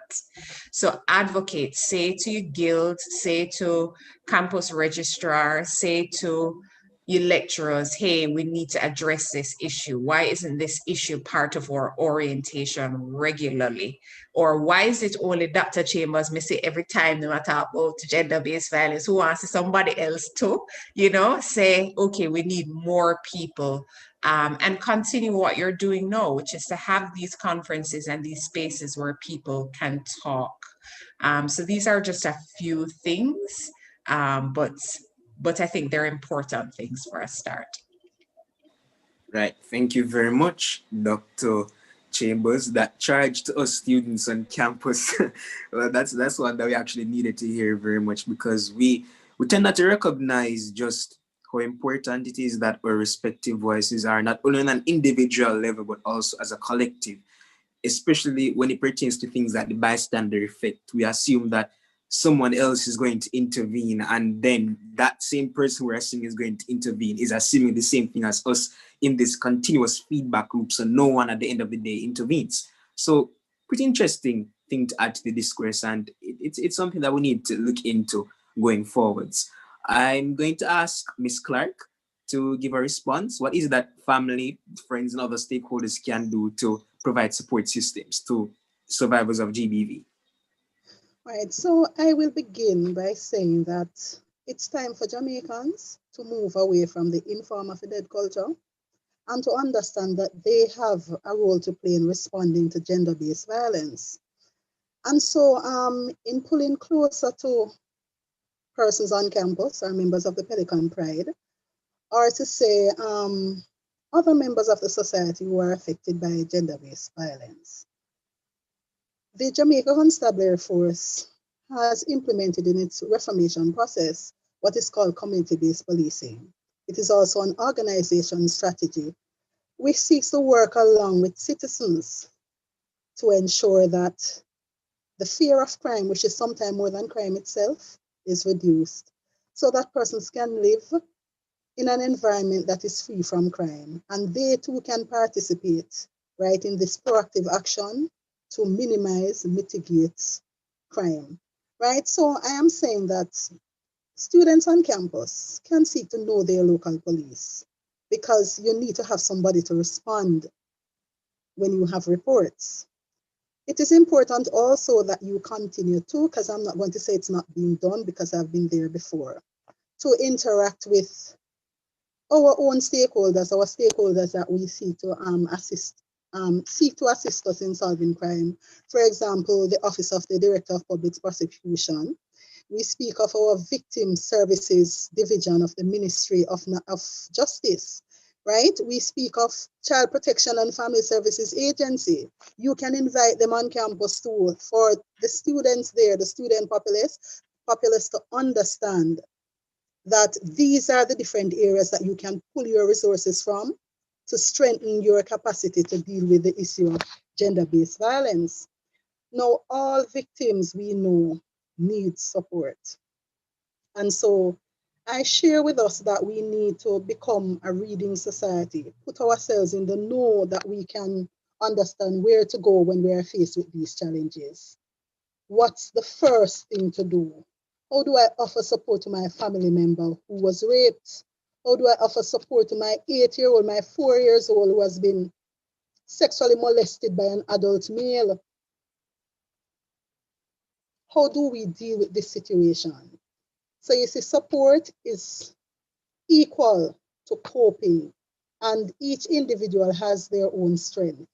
So advocate, say to your guild, say to campus registrar, say to your lecturers, hey, we need to address this issue. Why isn't this issue part of our orientation regularly? Or why is it only Dr. Chambers missing every time they talk about gender-based violence? Who wants to somebody else too? Say, okay, we need more people. And continue what you're doing now, which is to have these conferences and these spaces where people can talk. So these are just a few things, but I think they're important things for a start. Right. Thank you very much, Dr. Chambers. That charge to us students on campus, well, that's one that we actually needed to hear very much, because we tend not to recognize just how important it is that our respective voices are not only on an individual level, but also as a collective, especially when it pertains to things like the bystander effect. We assume that someone else is going to intervene, and then that same person we're assuming is going to intervene is assuming the same thing as us in this continuous feedback loop, so no one at the end of the day intervenes. So pretty interesting thing to add to the discourse, and it's something that we need to look into going forwards. I'm going to ask Miss Clark to give a response. What is it that family, friends, and other stakeholders can do to provide support systems to survivors of GBV? Right, so I will begin by saying that it's time for Jamaicans to move away from the inform of the dead culture and to understand that they have a role to play in responding to gender-based violence. And so in pulling closer to persons on campus or members of the Pelican Pride, or to say other members of the society who are affected by gender-based violence. The Jamaica Constabulary Force has implemented in its reformation process what is called community-based policing. It is also an organization strategy which seeks to work along with citizens to ensure that the fear of crime, which is sometimes more than crime itself, is reduced so that persons can live in an environment that is free from crime, and they too can participate, right, in this proactive action to minimize, mitigate crime, right? So I am saying that students on campus can seek to know their local police because you need to have somebody to respond when you have reports. It is important also that you continue to, because I'm not going to say it's not being done because I've been there before, to interact with our own stakeholders, our stakeholders that we seek to assist us in solving crime. For example, the Office of the Director of Public Prosecution. We speak of our Victim Services Division of the Ministry of Justice, right? We speak of Child Protection and Family Services Agency. You can invite them on campus too for the students there, the student populace to understand that these are the different areas that you can pull your resources from to strengthen your capacity to deal with the issue of gender-based violence. Now, all victims we know need support. And so I share with us that we need to become a reading society, put ourselves in the know that we can understand where to go when we are faced with these challenges. What's the first thing to do? How do I offer support to my family member who was raped? How do I offer support to my 8-year-old, my 4 years old who has been sexually molested by an adult male? How do we deal with this situation? So you see, support is equal to coping, and each individual has their own strength.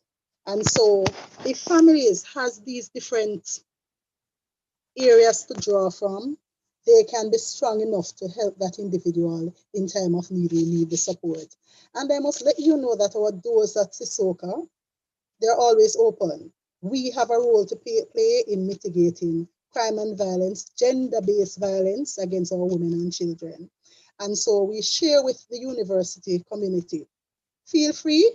And so if families has these different areas to draw from, they can be strong enough to help that individual in time of need who need the support. And I must let you know that our doors at Sisoka, they're always open. We have a role to play in mitigating crime and violence, gender-based violence against our women and children. And so we share with the university community. Feel free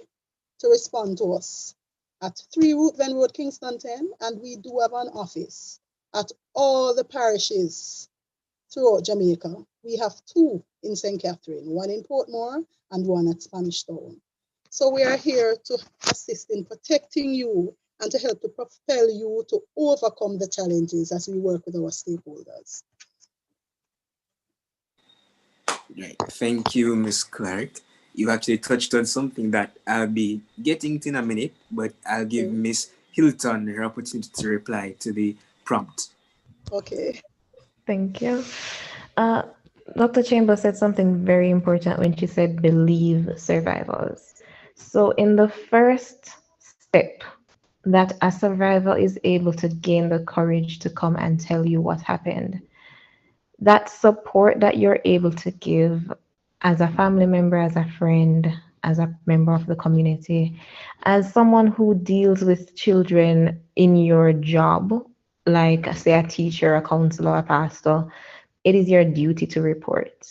to respond to us at 3 Ruthven Road, Kingston 10, and we do have an office at all the parishes throughout Jamaica. We have 2 in St. Catherine, 1 in Portmore and 1 at Spanish Town. So we are here to assist in protecting you and to help to propel you to overcome the challenges as we work with our stakeholders. Right. Thank you, Ms. Clark. You actually touched on something that I'll be getting to in a minute, but I'll give Ms. Hilton her opportunity to reply to the prompt. Okay. Thank you. Dr. Chambers said something very important when she said believe survivors. So in the first step, that a survivor is able to gain the courage to come and tell you what happened, that support that you're able to give as a family member, as a friend, as a member of the community, as someone who deals with children in your job, like say a teacher, a counselor, a pastor, it is your duty to report.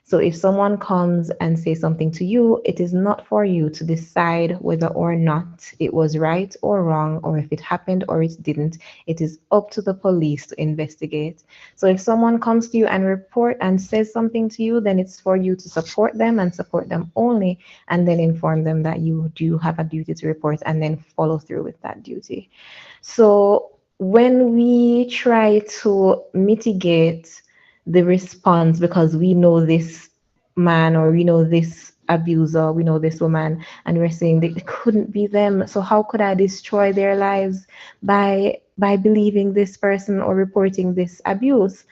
So if someone comes and says something to you, it is not for you to decide whether or not it was right or wrong, or if it happened or it didn't. It is up to the police to investigate. So if someone comes to you and report and says something to you, then it's for you to support them and support them only, and then inform them that you do have a duty to report, and then follow through with that duty. So when we try to mitigate the response because we know this man, or we know this abuser, we know this woman, and we're saying that it couldn't be them, so how could I destroy their lives by believing this person or reporting this abuse?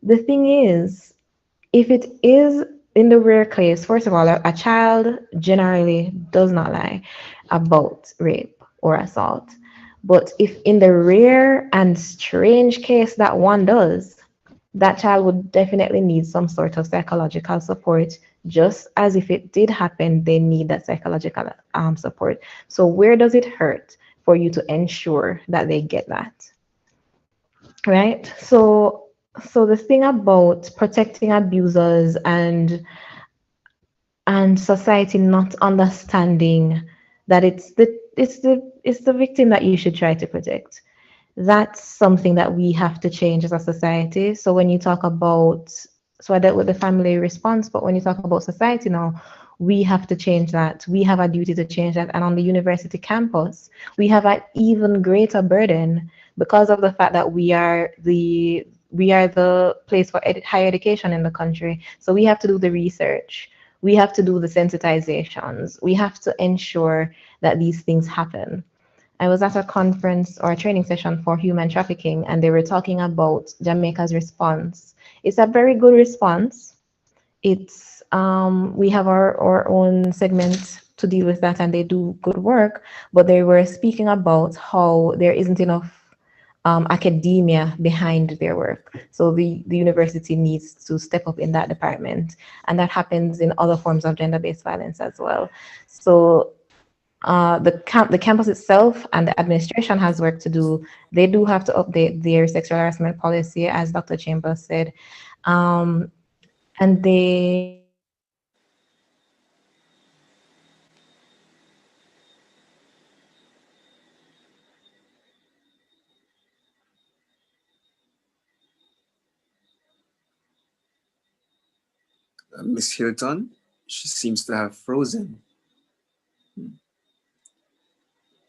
The thing is, if it is in the rare case, first of all, a child generally does not lie about rape or assault. But if in the rare and strange case that one does, that child would definitely need some sort of psychological support. Just as if it did happen, they need that psychological support. So where does it hurt for you to ensure that they get that? Right? So the thing about protecting abusers and society not understanding that it's the victim that you should try to protect. That's something that we have to change as a society. So when you talk about, so I dealt with the family response, but when you talk about society now, we have to change that. We have a duty to change that. And on the university campus, we have an even greater burden because of the fact that we are the place for higher education in the country. So we have to do the research. We have to do the sensitizations. We have to ensure that these things happen. I was at a conference or a training session for human trafficking, and they were talking about Jamaica's response. It's a very good response. It's we have our own segment to deal with that, and they do good work. But they were speaking about how there isn't enough academia behind their work. So the university needs to step up in that department, and that happens in other forms of gender-based violence as well. So the campus itself and the administration has work to do. They do have to update their sexual harassment policy, as Dr. Chambers said, and they Miss Hilton, she seems to have frozen.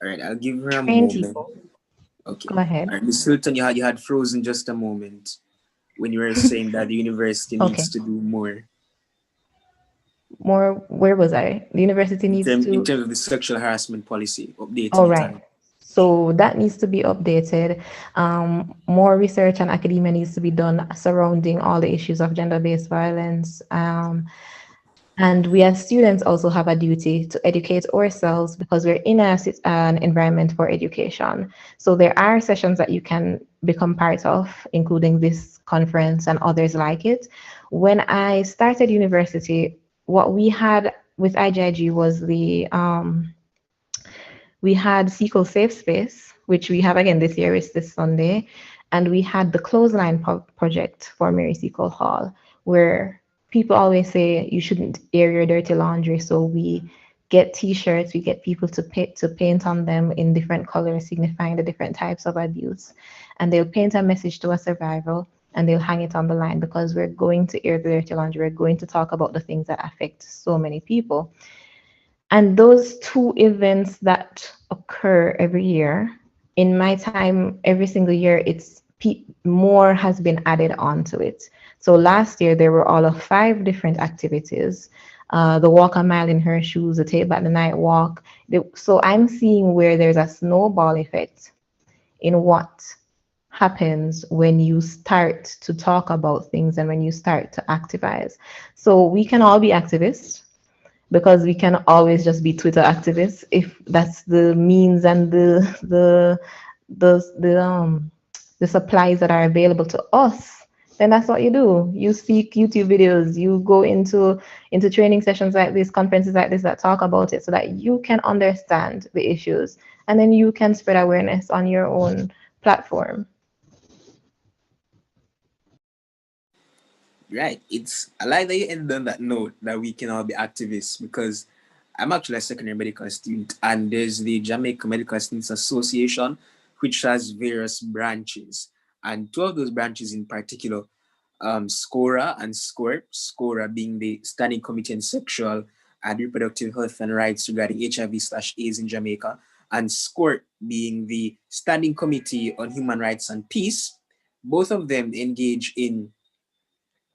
All right, I'll give her a train moment. people. Okay. Go ahead. All right, Miss Hilton, you had frozen just a moment when you were saying that the university Okay. needs to do more. More, where was I? The university needs in to. terms of the sexual harassment policy, updating All it. right. So that needs to be updated. More research and academia needs to be done surrounding all the issues of gender-based violence. And we as students also have a duty to educate ourselves because we're in an environment for education. So there are sessions that you can become part of, including this conference and others like it. When I started university, what we had with IGIG was we had Sequel Safe Space, which we have again this year, is this Sunday, and we had the Clothesline project for Mary Sequel Hall, where people always say you shouldn't air your dirty laundry. So we get T-shirts, we get people to paint on them in different colors, signifying the different types of abuse, and they'll paint a message to a survivor, and they'll hang it on the line because we're going to air the dirty laundry. We're going to talk about the things that affect so many people. And those two events that occur every year, in my time, every single year, more has been added onto it. So last year, there were all of 5 different activities. The walk a mile in her shoes, the take back the night walk. So I'm seeing where there's a snowball effect in what happens when you start to talk about things and when you start to activize. So we can all be activists, because we can always just be Twitter activists if that's the means and the supplies that are available to us. Then that's what you do. You seek YouTube videos, you go into training sessions like this, conferences like this that talk about it so that you can understand the issues, and then you can spread awareness on your own platform. Right. I like that you ended on that note that we can all be activists, because I'm actually a secondary medical student, and there's the Jamaica Medical Students Association, which has various branches. And two of those branches in particular, SCORA and SCORP, SCORA being the Standing Committee on Sexual and Reproductive Health and Rights regarding HIV/AIDS in Jamaica, and SCORP being the Standing Committee on Human Rights and Peace. Both of them engage in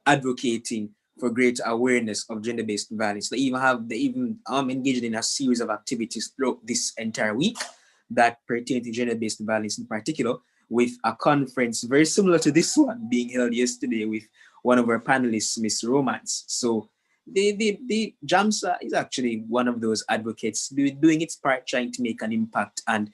advocating for greater awareness of gender-based violence. They even engaged in a series of activities throughout this entire week that pertain to gender-based violence in particular, with a conference very similar to this one being held yesterday with one of our panelists, Miss Romance. So the JAMSA is actually one of those advocates doing its part, trying to make an impact, and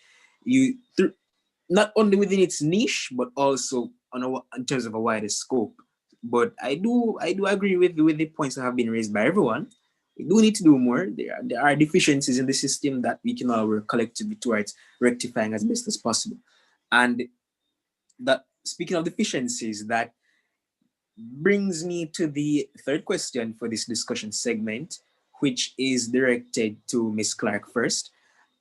not only within its niche, but also in terms of a wider scope. But I do agree with the points that have been raised by everyone. We do need to do more. There are deficiencies in the system that we can all work collectively towards rectifying as best as possible. And that, speaking of deficiencies, that brings me to the third question for this discussion segment, which is directed to Ms. Clark first.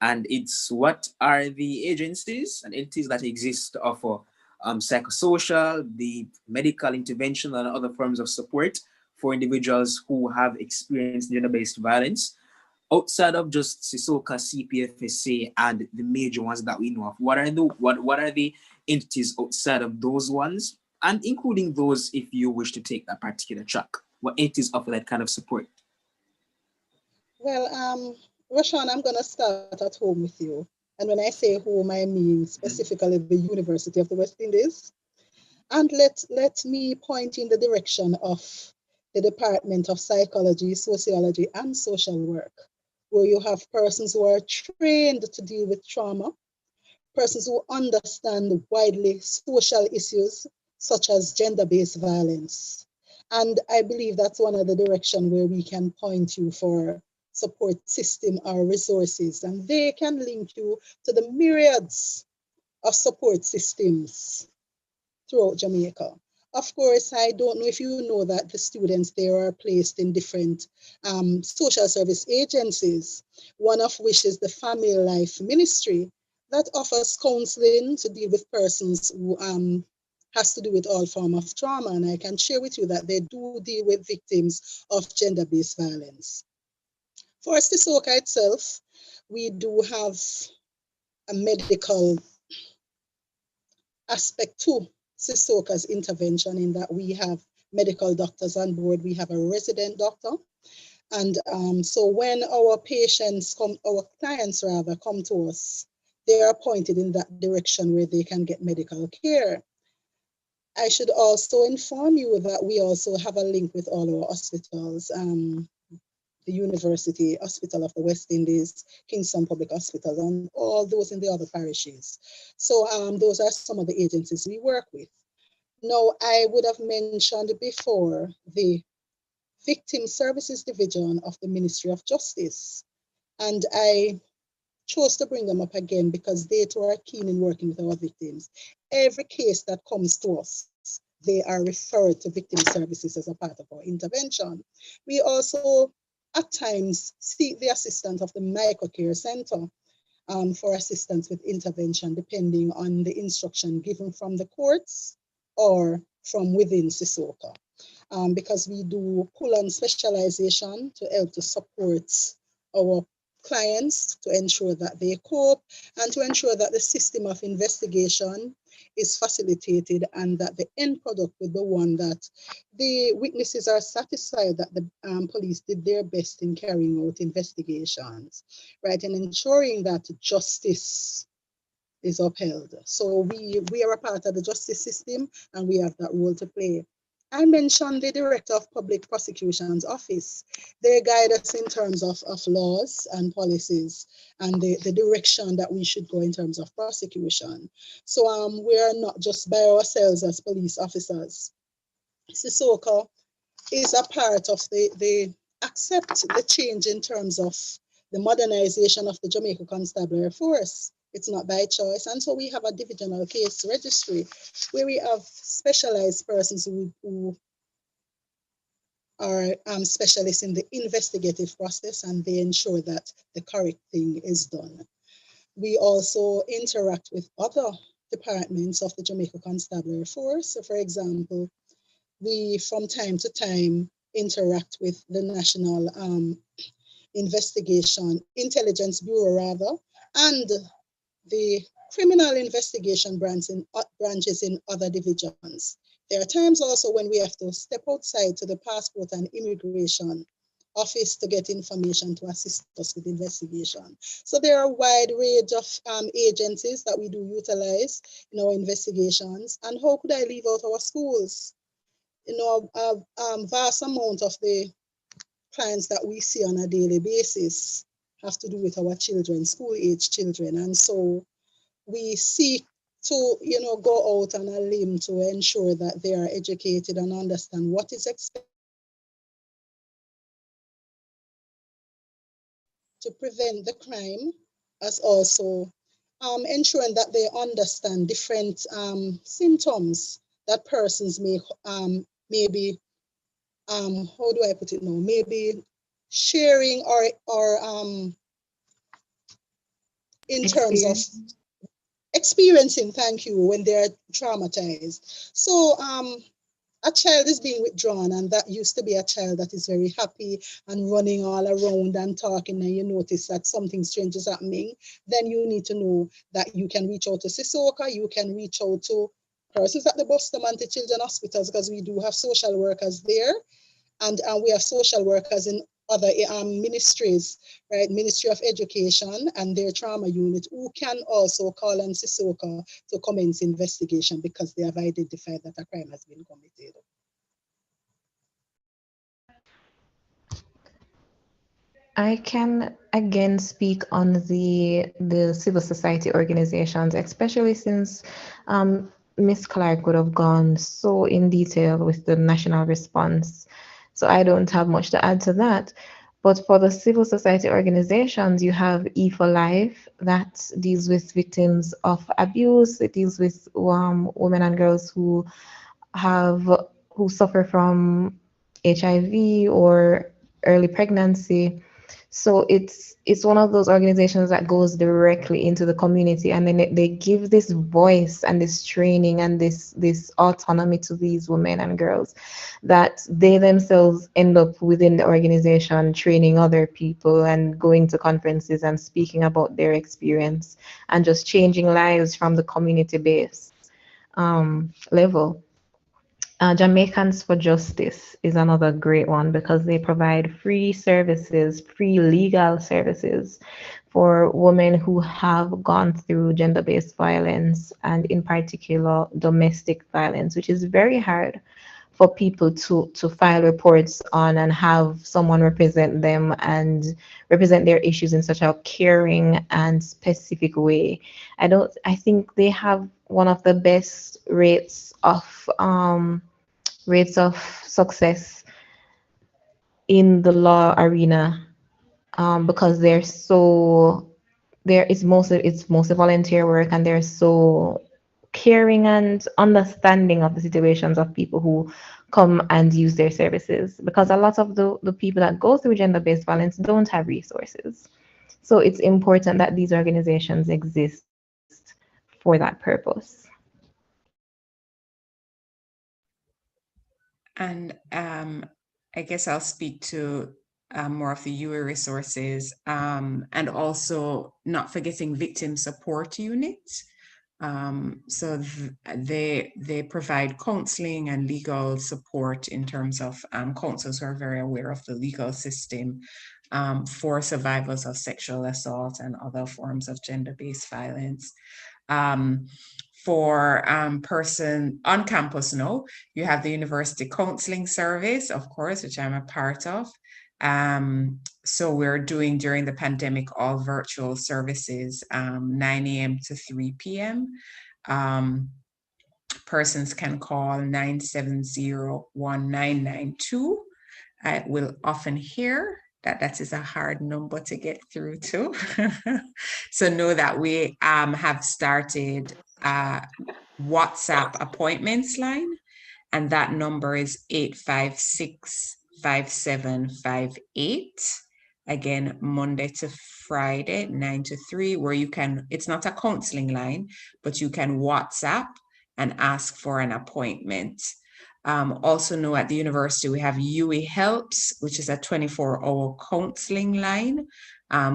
And it's, what are the agencies and entities that exist to offer psychosocial, the medical intervention, and other forms of support for individuals who have experienced gender-based violence outside of just CISOCA, CPFSA, and the major ones that we know of? What are the entities outside of those ones, and including those if you wish to take that particular track? What entities offer that kind of support? Well, Roshan, I'm going to start at home with you. And when I say home, I mean specifically the University of the West Indies. And let me point in the direction of the Department of Psychology, Sociology, and Social Work, where you have persons who are trained to deal with trauma, persons who understand widely social issues such as gender-based violence. And I believe that's one of the directions where we can point you for support system or resources, and they can link you to the myriads of support systems throughout Jamaica. Of course, I don't know if you know that the students there are placed in different social service agencies, one of which is the Family Life Ministry that offers counseling to deal with persons who has to do with all form of trauma. And I can share with you that they do deal with victims of gender-based violence. For CISOCA itself, we do have a medical aspect to CISOCA's intervention, in that we have medical doctors on board. We have a resident doctor. And so when our clients rather come to us, they are pointed in that direction where they can get medical care. I should also inform you that we also have a link with all our hospitals, the University Hospital of the West Indies, Kingston Public Hospital, and all those in the other parishes. So those are some of the agencies we work with. Now, I would have mentioned before the Victim Services Division of the Ministry of Justice, and I chose to bring them up again because they too are keen in working with our victims. Every case that comes to us, they are referred to victim services as a part of our intervention. We also at times seek the assistance of the Microcare Center for assistance with intervention, depending on the instruction given from the courts or from within CISOCA. Because we do pull on specialization to help to support our clients to ensure that they cope and to ensure that the system of investigation is facilitated and that the end product will be one that the witnesses are satisfied that the police did their best in carrying out investigations, right, and ensuring that justice is upheld. So we are a part of the justice system and we have that role to play. I mentioned the Director of Public Prosecution's Office. They guide us in terms of laws and policies and the direction that we should go in terms of prosecution. So we are not just by ourselves as police officers. CISOCA is a part of the accept the change in terms of the modernization of the Jamaica Constabulary Force. It's not by choice. And so we have a divisional case registry where we have specialized persons who are specialists in the investigative process, and they ensure that the correct thing is done. We also interact with other departments of the Jamaica Constabulary Force. So, for example, we from time to time interact with the National Intelligence Bureau rather, and the criminal investigation branches in other divisions. There are times also when we have to step outside to the passport and immigration office to get information to assist us with investigation. So there are a wide range of agencies that we do utilize in our investigations. And how could I leave out our schools? A vast amount of the clients that we see on a daily basis have to do with our children, school-age children. And so we seek to, go out on a limb to ensure that they are educated and understand what is expected to prevent the crime, as also ensuring that they understand different symptoms that persons may maybe, how do I put it now, maybe sharing or in terms of experiencing, thank you, when they're traumatized. So a child is being withdrawn, and that used to be a child that is very happy and running all around and talking, and you notice that something strange is happening, then you need to know that you can reach out to CISOCA, you can reach out to persons at the Bustamante Children's Hospitals, because we do have social workers there, and we have social workers in other ministries, right? Ministry of Education and their trauma unit, who can also call on CISOCA to commence investigation because they have identified that a crime has been committed. I can again speak on the civil society organizations, especially since Ms. Clark would have gone so in detail with the national response. So I don't have much to add to that. But for the civil society organizations, you have E4Life that deals with victims of abuse. It deals with women and girls who suffer from HIV or early pregnancy. So it's one of those organizations that goes directly into the community, and then they give this voice and this training and this autonomy to these women and girls that they themselves end up within the organization training other people and going to conferences and speaking about their experience and just changing lives from the community-based level. Jamaicans for Justice is another great one because they provide free services, free legal services for women who have gone through gender-based violence, and in particular domestic violence, which is very hard for people to file reports on and have someone represent them and represent their issues in such a caring and specific way. I think they have one of the best rates of success in the law arena, because it's mostly volunteer work, and they're so caring and understanding of the situations of people who come and use their services, because a lot of the people that go through gender-based violence don't have resources. So it's important that these organizations exist for that purpose. And I guess I'll speak to more of the UA resources, and also not forgetting victim support unit. So they provide counseling and legal support in terms of counselors who are very aware of the legal system for survivors of sexual assault and other forms of gender-based violence. For person on campus now, you have the University Counseling Service, of course, which I'm a part of. So we're doing during the pandemic all virtual services, 9 a.m. to 3 p.m. Persons can call 970-1992. I will often hear that is a hard number to get through to. So know that we have started WhatsApp appointments line, and that number is 856 5758. Again, Monday to Friday, 9 to 3, where you can, it's not a counseling line, but you can WhatsApp and ask for an appointment. Also know at the university, we have UE Helps, which is a 24-hour counseling line.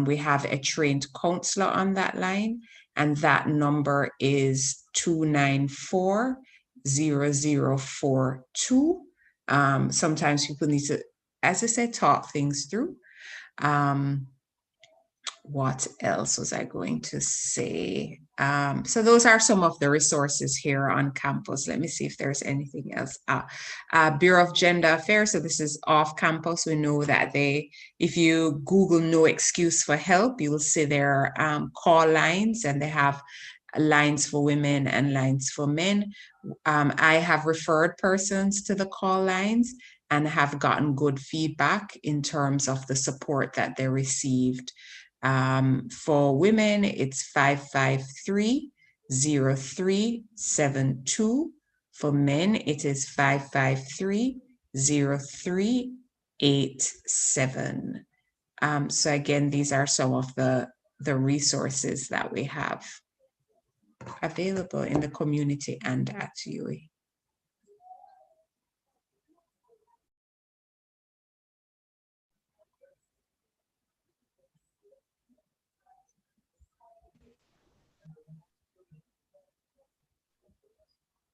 We have a trained counselor on that line, and that number is 294-0042. Sometimes people need to, as I said, talk things through. What else was I going to say? So those are some of the resources here on campus. Let me see if there's anything else. Bureau of Gender Affairs. So this is off campus. We know that if you Google No Excuse for Help, you will see their call lines, and they have lines for women and lines for men. I have referred persons to the call lines and have gotten good feedback in terms of the support that they received. For women, it's 553-0372. For men, it is 553-0387. So again, these are some of the resources that we have available in the community and at UE.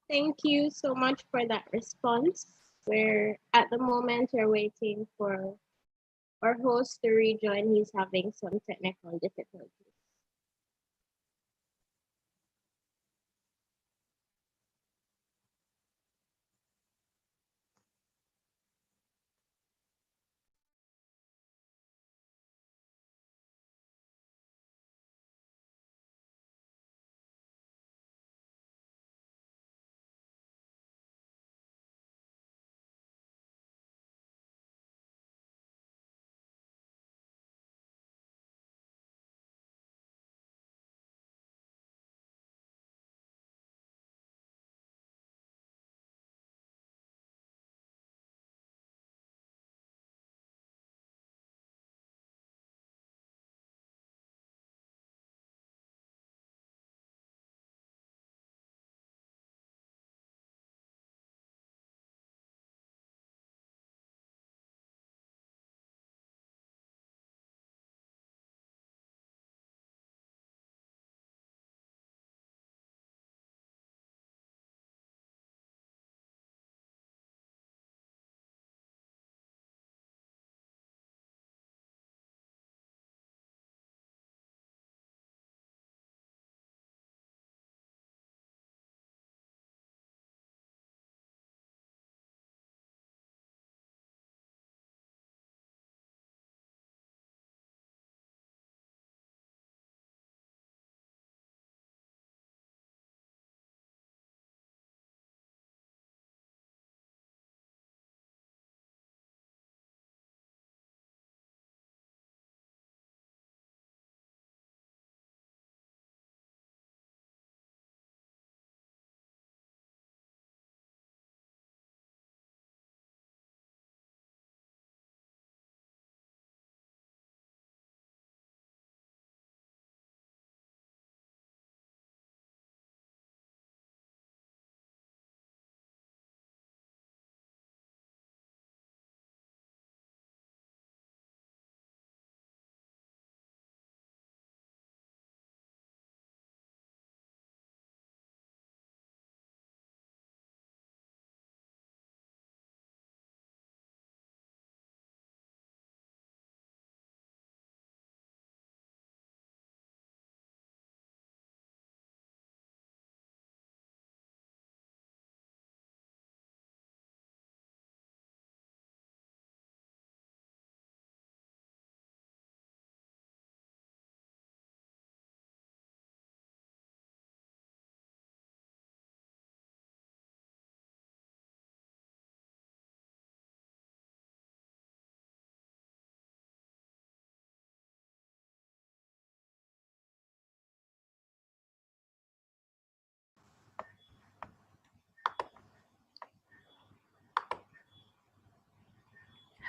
Thank you so much for that response. We're at the moment we're waiting for our host to rejoin. He's having some technical difficulties.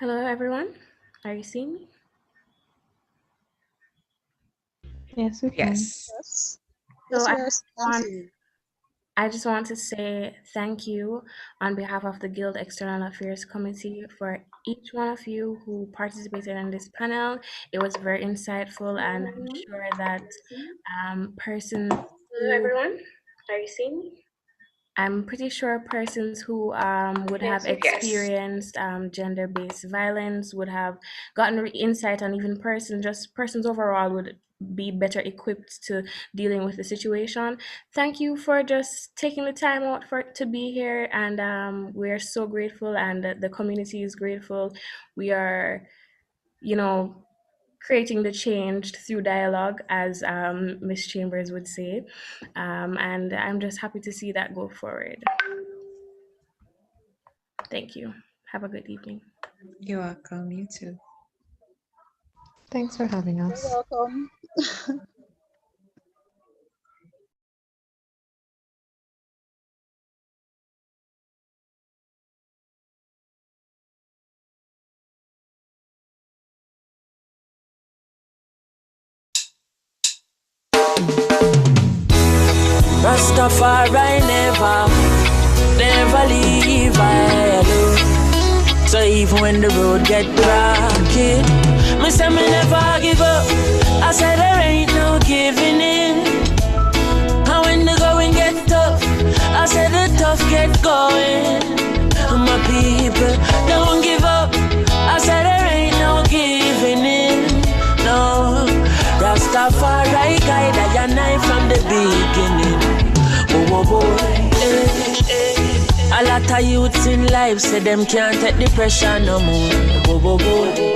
Hello, everyone. Are you seeing me? Yes, we can. Yes. Yes. So Yes, we are seeing. I just want to say thank you on behalf of the Guild External Affairs Committee for each one of you who participated in this panel. It was very insightful, and I'm sure that persons Hello, everyone. Are you seeing me? I'm pretty sure persons who would have experienced gender-based violence would have gotten insight, and even persons overall would be better equipped to dealing with the situation. Thank you for just taking the time out to be here, and we're so grateful, and the community is grateful. We are, creating the change through dialogue, as Ms. Chambers would say, and I'm just happy to see that go forward. Thank you. Have a good evening. You're welcome. You too. Thanks for having us. You're welcome. Rastafari never leave I alone. So even when the road get rocky, me say me never give up. I said there ain't no giving in. And when the going get tough, I said the tough get going. My people don't give up. I said there ain't no giving in. No, Rastafari guide I and I from the beginning. Oh, a lot of youths in life say them can't take the pressure no more.